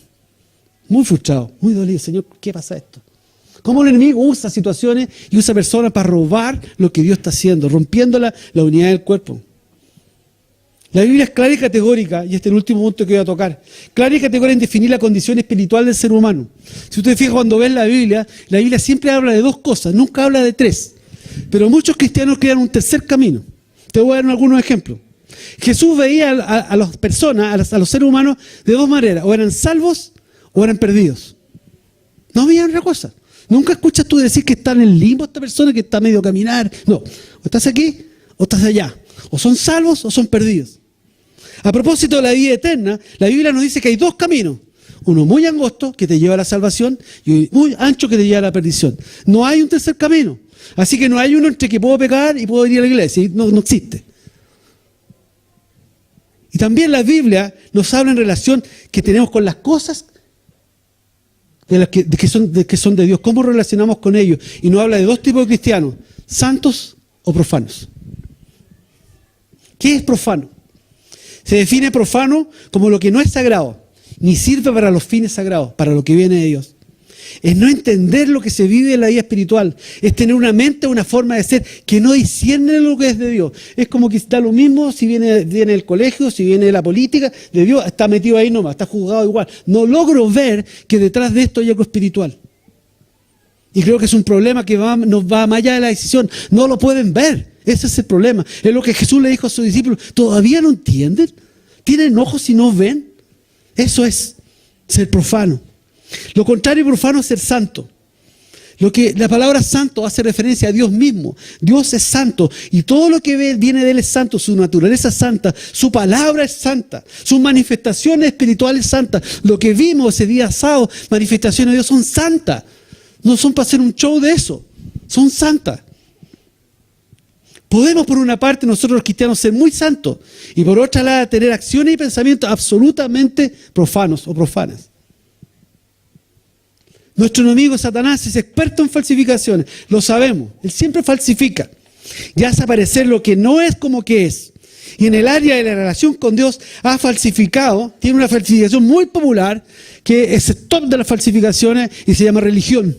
muy frustrado, muy dolido. Señor, ¿qué pasa esto? ¿Cómo el enemigo usa situaciones y usa personas para robar lo que Dios está haciendo, rompiendo la unidad del cuerpo? La Biblia es clara y categórica, y este es el último punto que voy a tocar. Clara y categórica en definir la condición espiritual del ser humano. Si usted fija cuando ven la Biblia siempre habla de dos cosas, nunca habla de tres. Pero muchos cristianos crean un tercer camino. Te voy a dar algunos ejemplos. Jesús veía a las personas, a los seres humanos, de dos maneras: o eran salvos o eran perdidos. No veían otra cosa. Nunca escuchas tú decir que está en el limbo esta persona, que está medio a caminar. No, o estás aquí o estás allá. O son salvos o son perdidos. A propósito de la vida eterna, la Biblia nos dice que hay dos caminos. Uno muy angosto, que te lleva a la salvación, y muy ancho, que te lleva a la perdición. No hay un tercer camino. Así que no hay uno entre que puedo pecar y puedo ir a la iglesia. No existe. Y también la Biblia nos habla en relación que tenemos con las cosas que son de Dios. ¿Cómo relacionamos con ellos? Y nos habla de dos tipos de cristianos: santos o profanos. ¿Qué es profano? Se define profano como lo que no es sagrado, ni sirve para los fines sagrados, para lo que viene de Dios. Es no entender lo que se vive en la vida espiritual. Es tener una mente, una forma de ser que no discierne lo que es de Dios. Es como que está lo mismo si viene del colegio, si viene de la política, de Dios, está metido ahí nomás, está juzgado igual. No logro ver que detrás de esto hay algo espiritual. Y creo que es un problema que nos va más allá de la decisión. No lo pueden ver. Ese es el problema. Es lo que Jesús le dijo a sus discípulos. ¿Todavía no entienden? ¿Tienen ojos y no ven? Eso es ser profano. Lo contrario de profano es ser santo. La palabra santo hace referencia a Dios mismo. Dios es santo y todo lo que viene de Él es santo. Su naturaleza es santa, su palabra es santa, sus manifestaciones espirituales santas. Lo que vimos ese día sábado, manifestaciones de Dios, son santas. No son para hacer un show de eso, son santas. Podemos, por una parte, nosotros los cristianos ser muy santos y por otra lado tener acciones y pensamientos absolutamente profanos o profanas. Nuestro enemigo Satanás es experto en falsificaciones, lo sabemos, él siempre falsifica y hace aparecer lo que no es como que es. Y en el área de la relación con Dios ha falsificado, tiene una falsificación muy popular que es el top de las falsificaciones y se llama religión.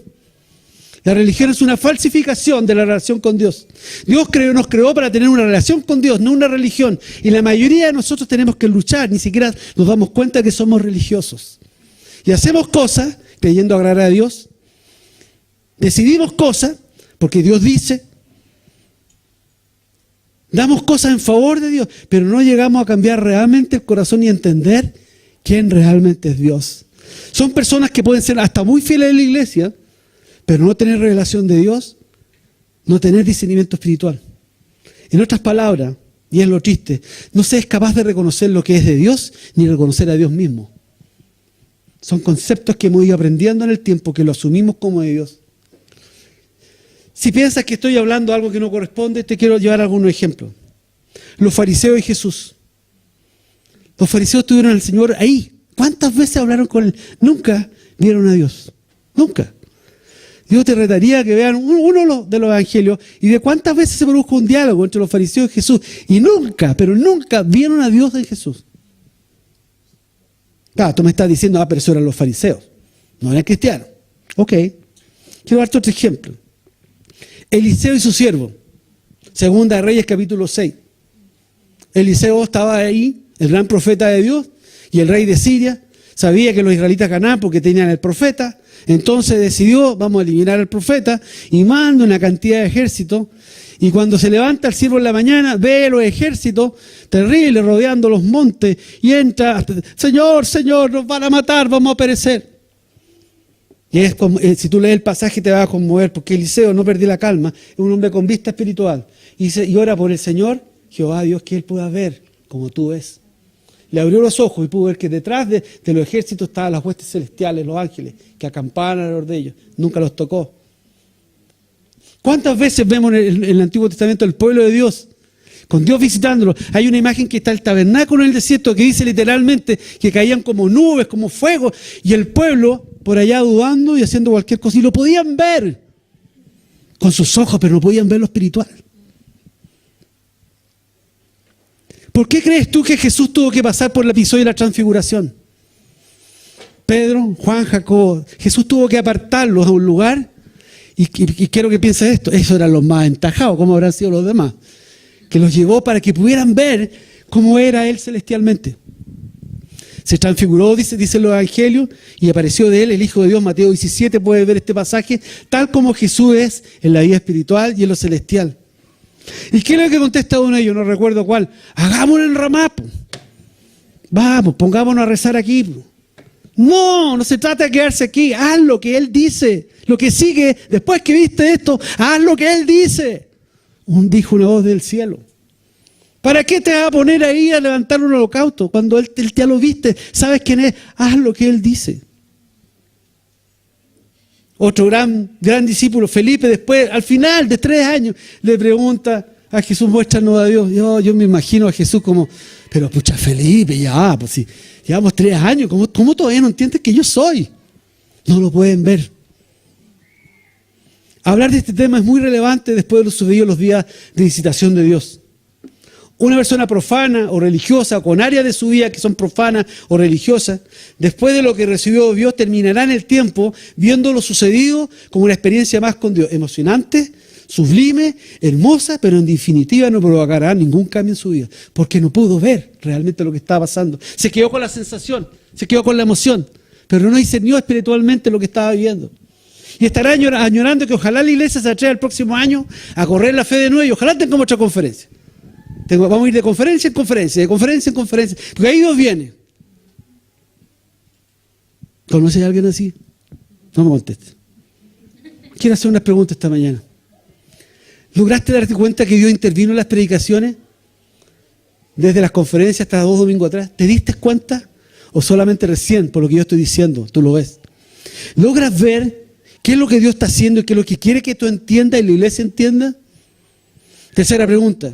La religión es una falsificación de la relación con Dios. Dios nos creó para tener una relación con Dios, no una religión. Y la mayoría de nosotros tenemos que luchar, ni siquiera nos damos cuenta de que somos religiosos. Y hacemos cosas creyendo agradar a Dios. Decidimos cosas porque Dios dice. Damos cosas en favor de Dios, pero no llegamos a cambiar realmente el corazón y entender quién realmente es Dios. Son personas que pueden ser hasta muy fieles a la iglesia, pero no tener revelación de Dios, no tener discernimiento espiritual. En otras palabras, y es lo triste, no se es capaz de reconocer lo que es de Dios, ni reconocer a Dios mismo. Son conceptos que hemos ido aprendiendo en el tiempo, que lo asumimos como de Dios. Si piensas que estoy hablando algo que no corresponde, te quiero llevar algunos ejemplos. Los fariseos y Jesús. Los fariseos tuvieron al Señor ahí. ¿Cuántas veces hablaron con Él? Nunca vieron a Dios. Nunca. Dios te retaría que vean uno de los evangelios y de cuántas veces se produjo un diálogo entre los fariseos y Jesús. Y nunca, pero nunca vieron a Dios en Jesús. Claro, tú me estás diciendo, pero eso eran los fariseos. No eran cristianos. Ok. Quiero darte otro ejemplo. Eliseo y su siervo. Segunda de Reyes, capítulo 6. Eliseo estaba ahí, el gran profeta de Dios, y el rey de Siria sabía que los israelitas ganaban porque tenían el profeta. Entonces decidió, vamos a eliminar al profeta, y manda una cantidad de ejércitos. Y cuando se levanta el siervo en la mañana, ve los ejércitos terribles rodeando los montes y entra: Señor, Señor, nos van a matar, vamos a perecer. Y es como, si tú lees el pasaje te va a conmover, porque Eliseo no perdió la calma, es un hombre con vista espiritual. Y dice, y ora por el Señor, Jehová Dios, que él pueda ver como tú ves. Le abrió los ojos y pudo ver que detrás de los ejércitos estaban las huestes celestiales, los ángeles, que acampaban alrededor de ellos. Nunca los tocó. ¿Cuántas veces vemos en el Antiguo Testamento el pueblo de Dios, con Dios visitándolo? Hay una imagen que está el tabernáculo en el desierto que dice literalmente que caían como nubes, como fuego, y el pueblo por allá dudando y haciendo cualquier cosa, y lo podían ver con sus ojos, pero no podían ver lo espiritual. ¿Por qué crees tú que Jesús tuvo que pasar por el episodio de la transfiguración? Pedro, Juan, Jacobo, Jesús tuvo que apartarlos a un lugar, y quiero que pienses esto, esos eran los más aventajados, ¿cómo habrán sido los demás? Que los llevó para que pudieran ver cómo era Él celestialmente. Se transfiguró, dicen los evangelios, y apareció de Él el Hijo de Dios. Mateo 17, puede ver este pasaje, tal como Jesús es en la vida espiritual y en lo celestial. ¿Y qué es lo que contesta uno de ellos? No recuerdo cuál. Hagámoslo en Ramá. Vamos, pongámonos a rezar aquí. No se trata de quedarse aquí. Haz lo que Él dice. Lo que sigue, después que viste esto, haz lo que Él dice. Dijo una voz del cielo. ¿Para qué te vas a poner ahí a levantar un holocausto? Cuando él ya lo viste, sabes quién es, haz lo que Él dice. Otro gran discípulo, Felipe, después, al final de 3 años, le pregunta a Jesús, muéstranos a Dios. Yo me imagino a Jesús como, pero pucha Felipe, ya, pues si llevamos 3 años, ¿cómo todavía no entiendes que yo soy? No lo pueden ver. Hablar de este tema es muy relevante después de lo sucedido los días de visitación de Dios. Una persona profana o religiosa, con áreas de su vida que son profanas o religiosas, después de lo que recibió Dios, terminará en el tiempo viendo lo sucedido como una experiencia más con Dios, emocionante, sublime, hermosa, pero en definitiva no provocará ningún cambio en su vida, porque no pudo ver realmente lo que estaba pasando. Se quedó con la sensación, se quedó con la emoción, pero no discernió espiritualmente lo que estaba viviendo. Y estará añorando que ojalá la iglesia se atreva el próximo año a correr la fe de nuevo y ojalá tengamos otra conferencia. Vamos a ir de conferencia en conferencia, de conferencia en conferencia, porque ahí Dios viene. ¿Conoces a alguien así? No me conteste. Quiero hacer unas preguntas esta mañana. ¿Lograste darte cuenta que Dios intervino en las predicaciones? Desde las conferencias hasta 2 domingos atrás. ¿Te diste cuenta? ¿O solamente recién, por lo que yo estoy diciendo, tú lo ves? ¿Logras ver qué es lo que Dios está haciendo y qué es lo que quiere que tú entiendas y la iglesia entienda? Tercera pregunta.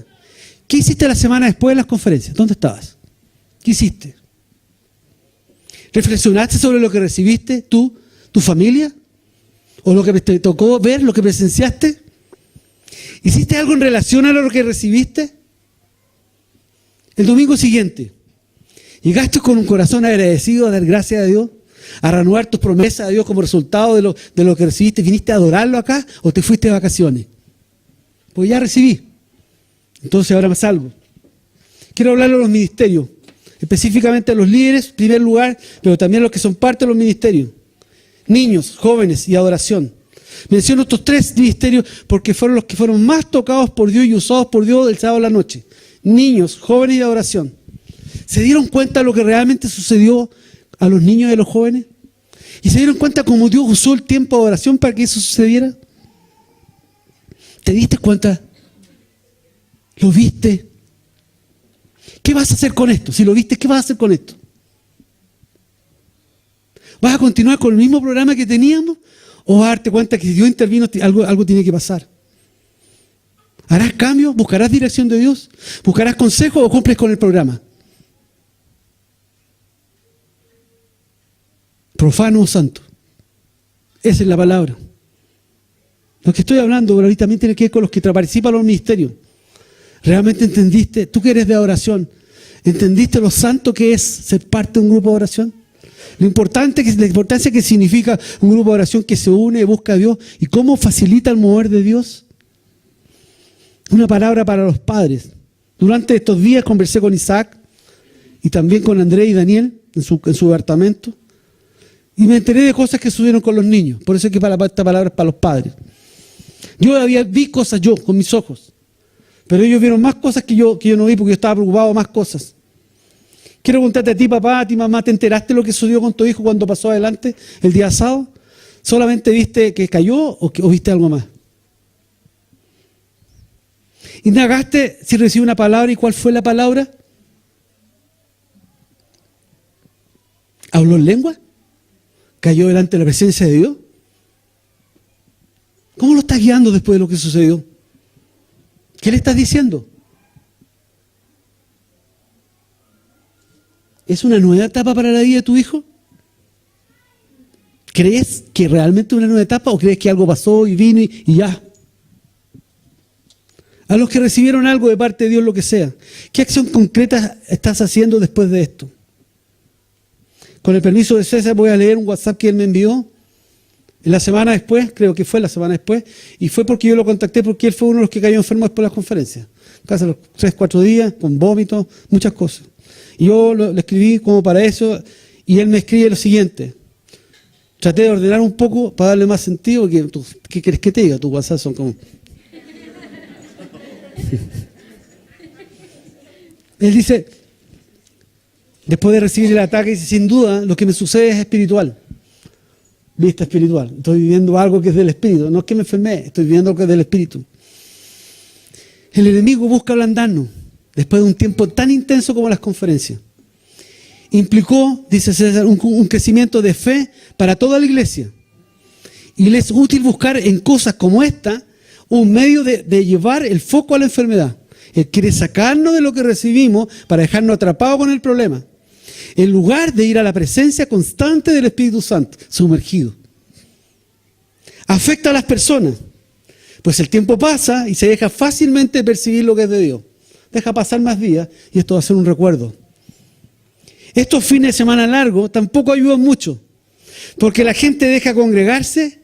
¿Qué hiciste la semana después de las conferencias? ¿Dónde estabas? ¿Qué hiciste? ¿Reflexionaste sobre lo que recibiste tú, tu familia? ¿O lo que te tocó ver, lo que presenciaste? ¿Hiciste algo en relación a lo que recibiste? El domingo siguiente, ¿llegaste con un corazón agradecido a dar gracias a Dios? ¿A renovar tus promesas a Dios como resultado de lo que recibiste? ¿Viniste a adorarlo acá o te fuiste de vacaciones? Pues ya recibí. Entonces ahora me salgo. Quiero hablarle a los ministerios, específicamente a los líderes, en primer lugar, pero también a los que son parte de los ministerios. Niños, jóvenes y adoración. Menciono estos 3 ministerios porque fueron los que fueron más tocados por Dios y usados por Dios el sábado a la noche. Niños, jóvenes y adoración. ¿Se dieron cuenta de lo que realmente sucedió a los niños y a los jóvenes? ¿Y se dieron cuenta cómo Dios usó el tiempo de adoración para que eso sucediera? ¿Te diste cuenta? ¿Lo viste? ¿Qué vas a hacer con esto? Si lo viste, ¿qué vas a hacer con esto? ¿Vas a continuar con el mismo programa que teníamos? ¿O vas a darte cuenta que si Dios intervino, algo tiene que pasar? ¿Harás cambios? ¿Buscarás dirección de Dios? ¿Buscarás consejo o cumples con el programa? Profano o santo. Esa es la palabra. Lo que estoy hablando ahorita también tiene que ver con los que participan en los ministerios. ¿Realmente entendiste? Tú que eres de adoración, ¿entendiste lo santo que es ser parte de un grupo de oración? La importancia que significa un grupo de oración que se une, busca a Dios y cómo facilita el mover de Dios. Una palabra para los padres. Durante estos días conversé con Isaac y también con Andrés y Daniel en su departamento. Y me enteré de cosas que sucedieron con los niños. Por eso es que esta palabra es para los padres. Vi cosas yo con mis ojos. Pero ellos vieron más cosas que yo no vi porque yo estaba preocupado de más cosas. Quiero preguntarte a ti, papá, a ti, mamá, ¿te enteraste de lo que sucedió con tu hijo cuando pasó adelante el día sábado? ¿Solamente viste que cayó o viste algo más? ¿Indagaste si recibió una palabra y cuál fue la palabra? ¿Habló en lengua? ¿Cayó delante de la presencia de Dios? ¿Cómo lo estás guiando después de lo que sucedió? ¿Qué le estás diciendo? ¿Es una nueva etapa para la vida de tu hijo? ¿Crees que realmente es una nueva etapa o crees que algo pasó y vino y ya? A los que recibieron algo de parte de Dios, lo que sea, ¿qué acción concreta estás haciendo después de esto? Con el permiso de César voy a leer un WhatsApp que él me envió la semana después, creo que fue la semana después, y fue porque yo lo contacté porque él fue uno de los que cayó enfermo después de las conferencias. Casi los 3-4 días, con vómitos, muchas cosas. Y yo le escribí como para eso, y él me escribe lo siguiente. Traté de ordenar un poco para darle más sentido, porque ¿qué querés que te diga? Tus WhatsApp son como... Él dice, después de recibir el ataque, dice, sin duda, lo que me sucede es espiritual. Vista espiritual. Estoy viviendo algo que es del espíritu. No es que me enfermé, estoy viviendo algo que es del espíritu. El enemigo busca ablandarnos después de un tiempo tan intenso como las conferencias. Implicó, dice César, un crecimiento de fe para toda la iglesia. Y le es útil buscar en cosas como esta un medio de llevar el foco a la enfermedad. Él quiere sacarnos de lo que recibimos para dejarnos atrapados con el problema, en lugar de ir a la presencia constante del Espíritu Santo, sumergido. Afecta a las personas, pues el tiempo pasa y se deja fácilmente percibir lo que es de Dios. Deja pasar más días y esto va a ser un recuerdo. Estos fines de semana largos tampoco ayudan mucho, porque la gente deja congregarse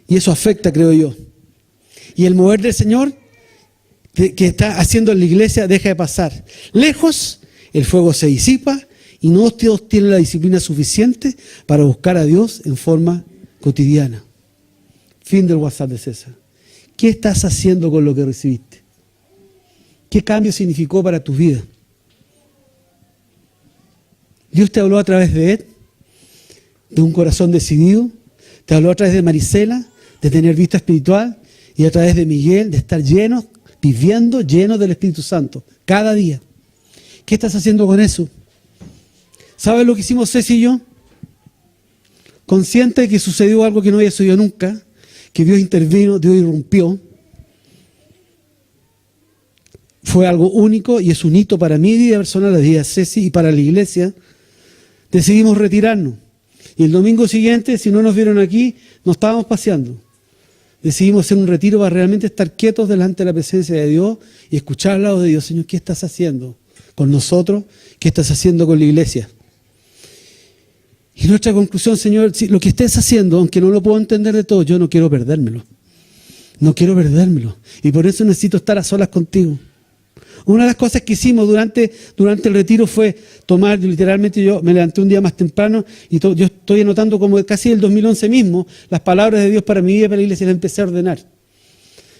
y eso afecta, creo yo. Y el mover del Señor que está haciendo en la iglesia deja de pasar. Lejos, el fuego se disipa y no todos tienen la disciplina suficiente para buscar a Dios en forma cotidiana. Fin del WhatsApp de César. ¿Qué estás haciendo con lo que recibiste? ¿Qué cambio significó para tu vida? Dios te habló a través de él, de un corazón decidido, te habló a través de Marisela, de tener vista espiritual, y a través de Miguel, de estar llenos, viviendo llenos del Espíritu Santo, cada día. ¿Qué estás haciendo con eso? ¿Sabes lo que hicimos Ceci y yo? Consciente de que sucedió algo que no había sucedido nunca, que Dios intervino, Dios irrumpió. Fue algo único y es un hito para mi vida personal, la vida de Ceci y para la iglesia. Decidimos retirarnos. Y el domingo siguiente, si no nos vieron aquí, nos estábamos paseando. Decidimos hacer un retiro para realmente estar quietos delante de la presencia de Dios y escuchar al lado de Dios. Señor, ¿qué estás haciendo con nosotros? ¿Qué estás haciendo con la iglesia? Y nuestra conclusión, Señor, si lo que estés haciendo, aunque no lo puedo entender de todo, yo no quiero perdérmelo. No quiero perdérmelo. Y por eso necesito estar a solas contigo. Una de las cosas que hicimos durante el retiro fue tomar, literalmente yo me levanté un día más temprano y yo estoy anotando como casi el 2011 mismo las palabras de Dios para mi vida y para la iglesia y las empecé a ordenar.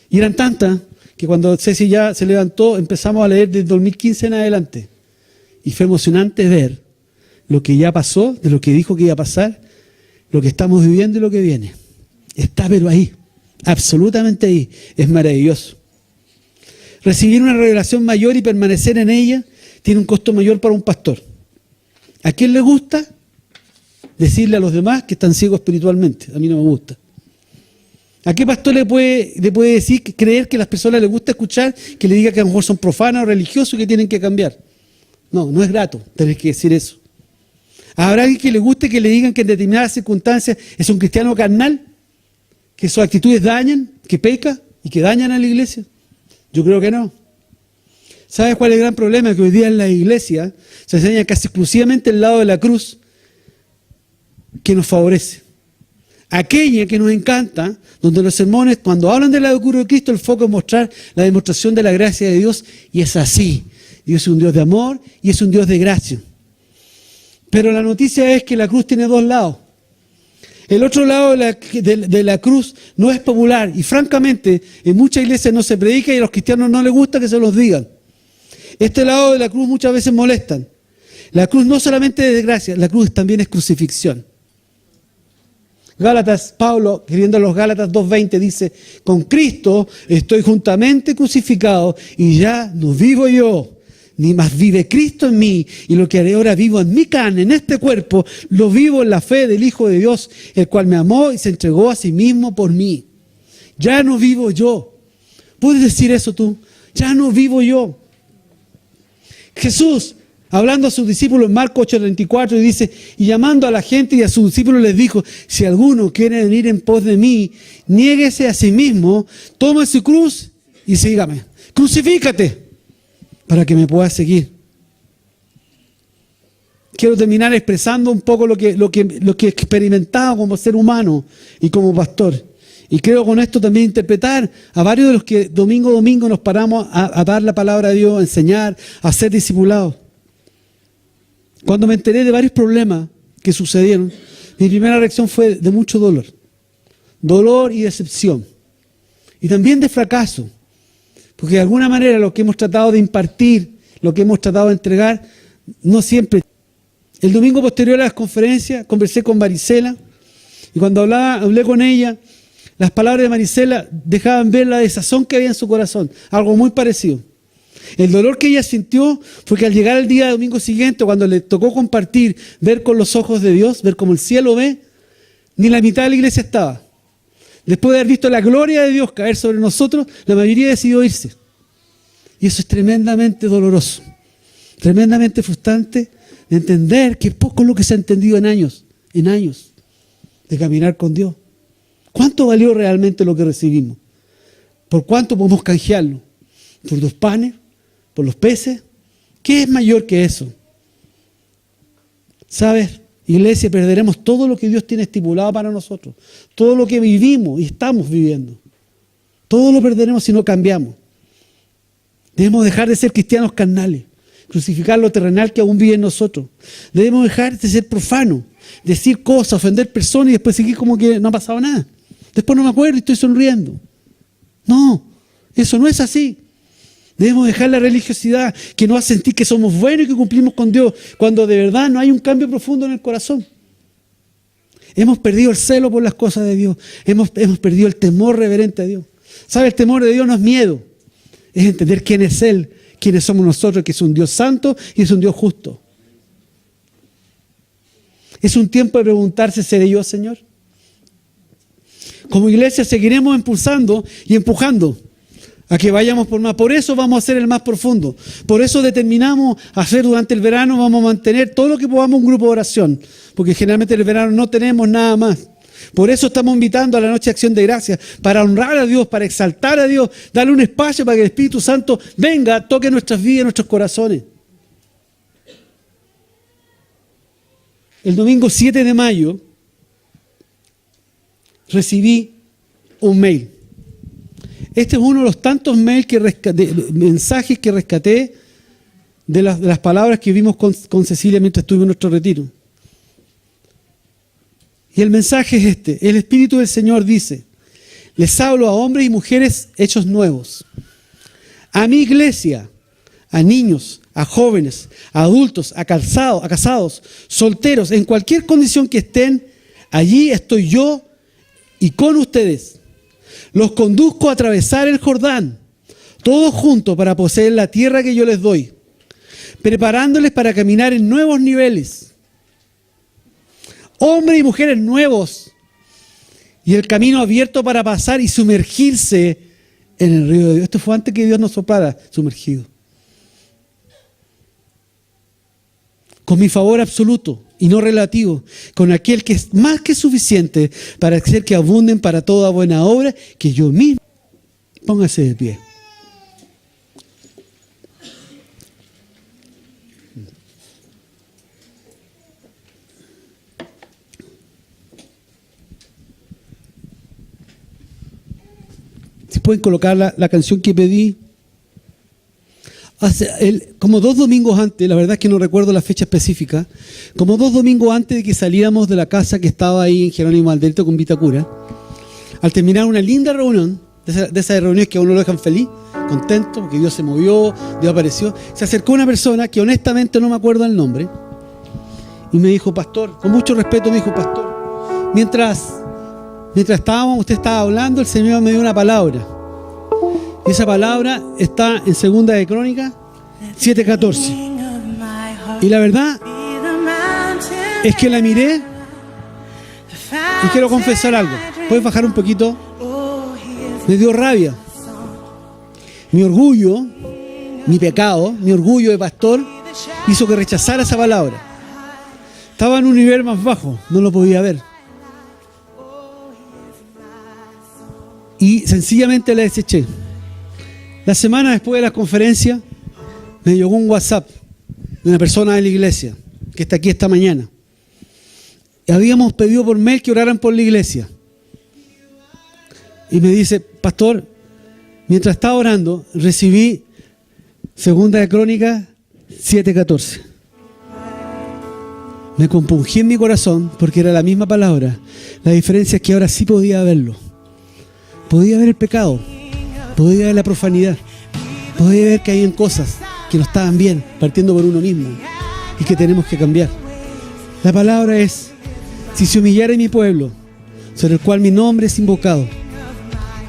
Y eran tantas que cuando Ceci ya se levantó empezamos a leer desde 2015 en adelante. Y fue emocionante ver lo que ya pasó, de lo que dijo que iba a pasar, lo que estamos viviendo y lo que viene. Está pero ahí, absolutamente ahí, es maravilloso. Recibir una revelación mayor y permanecer en ella tiene un costo mayor para un pastor. ¿A quién le gusta decirle a los demás que están ciegos espiritualmente? A mí no me gusta. ¿A qué pastor le puede decir, creer que a las personas les gusta escuchar que le diga que a lo mejor son profanos o religiosos y que tienen que cambiar? No, no es grato tener que decir eso. ¿Habrá alguien que le guste que le digan que en determinadas circunstancias es un cristiano carnal? ¿Que sus actitudes dañan, que peca y que dañan a la iglesia? Yo creo que no. ¿Sabes cuál es el gran problema? Que hoy día en la iglesia se enseña casi exclusivamente el lado de la cruz que nos favorece. Aquella que nos encanta, donde los sermones, cuando hablan de la locura de Cristo, el foco es mostrar la demostración de la gracia de Dios, y es así. Dios es un Dios de amor y es un Dios de gracia. Pero la noticia es que la cruz tiene dos lados. El otro lado de la cruz no es popular, y francamente en muchas iglesias no se predica y a los cristianos no les gusta que se los digan. Este lado de la cruz muchas veces molestan. La cruz no solamente es desgracia, la cruz también es crucifixión. Gálatas, Pablo, escribiendo a los Gálatas 2:20, dice: con Cristo estoy juntamente crucificado, y ya no vivo yo, ni más vive Cristo en mí, y lo que haré ahora vivo en mi carne, en este cuerpo, lo vivo en la fe del Hijo de Dios, el cual me amó y se entregó a sí mismo por mí. Ya no vivo yo. ¿Puedes decir eso tú? Ya no vivo yo. Jesús, hablando a sus discípulos en Marcos 8:34, y dice: y llamando a la gente y a sus discípulos les dijo: si alguno quiere venir en pos de mí, niéguese a sí mismo, tome su cruz y sígame. Crucifícate para que me puedas seguir. Quiero terminar expresando un poco lo que he experimentado como ser humano y como pastor. Y creo con esto también interpretar a varios de los que domingo a domingo nos paramos a dar la palabra de Dios, a enseñar, a ser discipulados. Cuando me enteré de varios problemas que sucedieron, mi primera reacción fue de mucho dolor. Dolor y decepción. Y también de fracaso. Porque de alguna manera lo que hemos tratado de impartir, lo que hemos tratado de entregar, no siempre. El domingo posterior a las conferencias conversé con Marisela, y cuando hablé con ella, las palabras de Marisela dejaban ver la desazón que había en su corazón, algo muy parecido. El dolor que ella sintió fue que al llegar el día domingo siguiente, cuando le tocó compartir, ver con los ojos de Dios, ver como el cielo ve, ni la mitad de la iglesia estaba. Después de haber visto la gloria de Dios caer sobre nosotros, la mayoría decidió irse. Y eso es tremendamente doloroso, tremendamente frustrante de entender que poco es lo que se ha entendido en años de caminar con Dios. ¿Cuánto valió realmente lo que recibimos? ¿Por cuánto podemos canjearlo? ¿Por 2 panes? ¿Por los peces? ¿Qué es mayor que eso? ¿Sabes? Iglesia, perderemos todo lo que Dios tiene estipulado para nosotros. Todo lo que vivimos y estamos viviendo. Todo lo perderemos si no cambiamos. Debemos dejar de ser cristianos carnales, crucificar lo terrenal que aún vive en nosotros. Debemos dejar de ser profanos, decir cosas, ofender personas y después seguir como que no ha pasado nada. Después no me acuerdo y estoy sonriendo. No, eso no es así. Debemos dejar la religiosidad que nos hace sentir que somos buenos y que cumplimos con Dios, cuando de verdad no hay un cambio profundo en el corazón. Hemos perdido el celo por las cosas de Dios. Hemos perdido el temor reverente a Dios. ¿Sabe? El temor de Dios no es miedo. Es entender quién es Él, quiénes somos nosotros, que es un Dios santo y es un Dios justo. Es un tiempo de preguntarse: ¿seré yo, Señor? Como iglesia seguiremos impulsando y empujando a que vayamos por más. Por eso vamos a hacer el más profundo. Por eso determinamos hacer durante el verano, vamos a mantener todo lo que podamos un grupo de oración, porque generalmente en el verano no tenemos nada más. Por eso estamos invitando a la noche de acción de gracias, para honrar a Dios, para exaltar a Dios, darle un espacio para que el Espíritu Santo venga, toque nuestras vidas, nuestros corazones. El domingo 7 de mayo recibí un mail. Este es uno de los tantos mensajes que rescaté de las palabras que vimos con Cecilia mientras estuve en nuestro retiro. Y el mensaje es este: el Espíritu del Señor dice: les hablo a hombres y mujeres hechos nuevos, a mi iglesia, a niños, a jóvenes, a adultos, a casados, solteros, en cualquier condición que estén, allí estoy yo y con ustedes. Los conduzco a atravesar el Jordán, todos juntos, para poseer la tierra que yo les doy, preparándoles para caminar en nuevos niveles. Hombres y mujeres nuevos, y el camino abierto para pasar y sumergirse en el río de Dios. Esto fue antes que Dios nos soplara sumergido. Con mi favor absoluto y no relativo, con aquel que es más que suficiente para hacer que abunden para toda buena obra, que yo mismo. Póngase de pie. pueden colocar la canción que pedí. Como 2 domingos antes, la verdad es que no recuerdo la fecha específica, como 2 domingos antes de que saliéramos de la casa que estaba ahí en Jerónimo Aldelto con Vitacura, al terminar una linda reunión, de esas reuniones que a uno lo dejan feliz, contento, porque Dios se movió, Dios apareció, se acercó una persona que honestamente no me acuerdo el nombre, y me dijo, pastor, con mucho respeto me dijo, pastor, mientras usted estaba hablando, el Señor me dio una palabra. Y esa palabra está en Segunda de Crónicas 7:14. Y la verdad es que la miré y quiero confesar algo. ¿Puedes bajar un poquito? Me dio rabia. Mi orgullo, mi pecado, mi orgullo de pastor hizo que rechazara esa palabra. Estaba en un nivel más bajo, no lo podía ver. Y sencillamente la deseché. La semana después de la conferencia me llegó un WhatsApp de una persona de la iglesia que está aquí esta mañana. Y habíamos pedido por mail que oraran por la iglesia. Y me dice, pastor, mientras estaba orando, recibí Segunda de Crónicas 7:14. Me compungí en mi corazón porque era la misma palabra. La diferencia es que ahora sí podía verlo. Podía ver el pecado. Podía ver la profanidad, podía ver que hay cosas que no estaban bien, partiendo por uno mismo, y que tenemos que cambiar. La palabra es, si se humillare mi pueblo, sobre el cual mi nombre es invocado,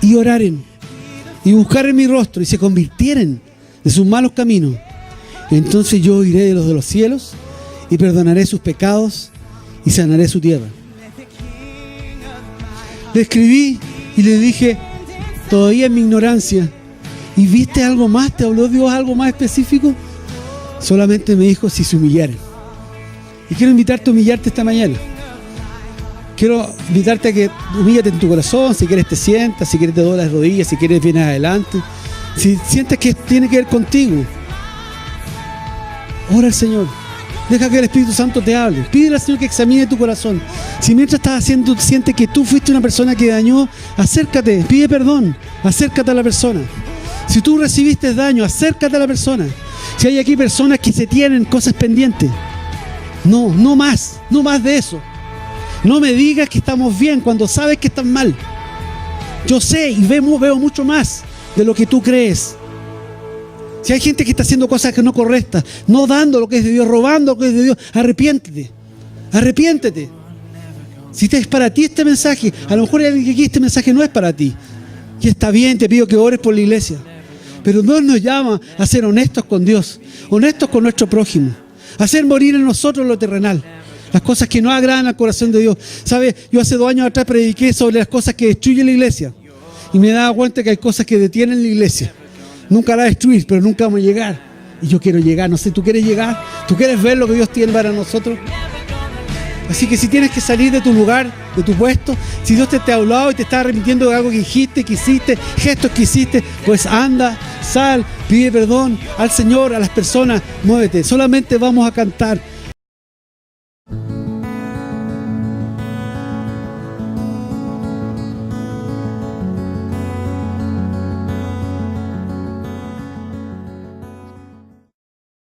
y oraren, y buscaren mi rostro, y se convirtieren de sus malos caminos, entonces yo oiré de los cielos, y perdonaré sus pecados, y sanaré su tierra. Le escribí y le dije, todavía en mi ignorancia, ¿y viste algo más? ¿Te habló Dios algo más específico? Solamente me dijo si se humillaran. Y quiero invitarte a humillarte esta mañana. Quiero invitarte a que humíllate en tu corazón. Si quieres te sientas, si quieres te doblas las rodillas, si quieres vienes adelante. Si sientes que tiene que ver contigo, ora al Señor. Deja que el Espíritu Santo te hable. Pídele al Señor que examine tu corazón. Si mientras estás haciendo sientes que tú fuiste una persona que dañó, acércate, pide perdón, acércate a la persona. Si tú recibiste daño, acércate a la persona. Si hay aquí personas que se tienen cosas pendientes, no más de eso. No me digas que estamos bien cuando sabes que estás mal. Yo sé y veo mucho más de lo que tú crees. Si hay gente que está haciendo cosas que no correctas, no dando lo que es de Dios, robando lo que es de Dios, arrepiéntete. Si es para ti este mensaje, a lo mejor hay alguien que aquí este mensaje no es para ti. Y está bien, te pido que ores por la iglesia. Pero Dios nos llama a ser honestos con Dios, honestos con nuestro prójimo, a hacer morir en nosotros lo terrenal, las cosas que no agradan al corazón de Dios. ¿Sabe? Yo hace 2 años atrás prediqué sobre las cosas que destruyen la iglesia y me daba cuenta que hay cosas que detienen la iglesia. Nunca la destruir, pero nunca vamos a llegar. Y yo quiero llegar, no sé, ¿tú quieres llegar? ¿Tú quieres ver lo que Dios tiene para nosotros? Así que si tienes que salir de tu lugar, de tu puesto, si Dios te ha hablado y te está arrepintiendo de algo que dijiste, que hiciste, gestos que hiciste, pues anda, sal, pide perdón al Señor, a las personas, muévete. Solamente vamos a cantar.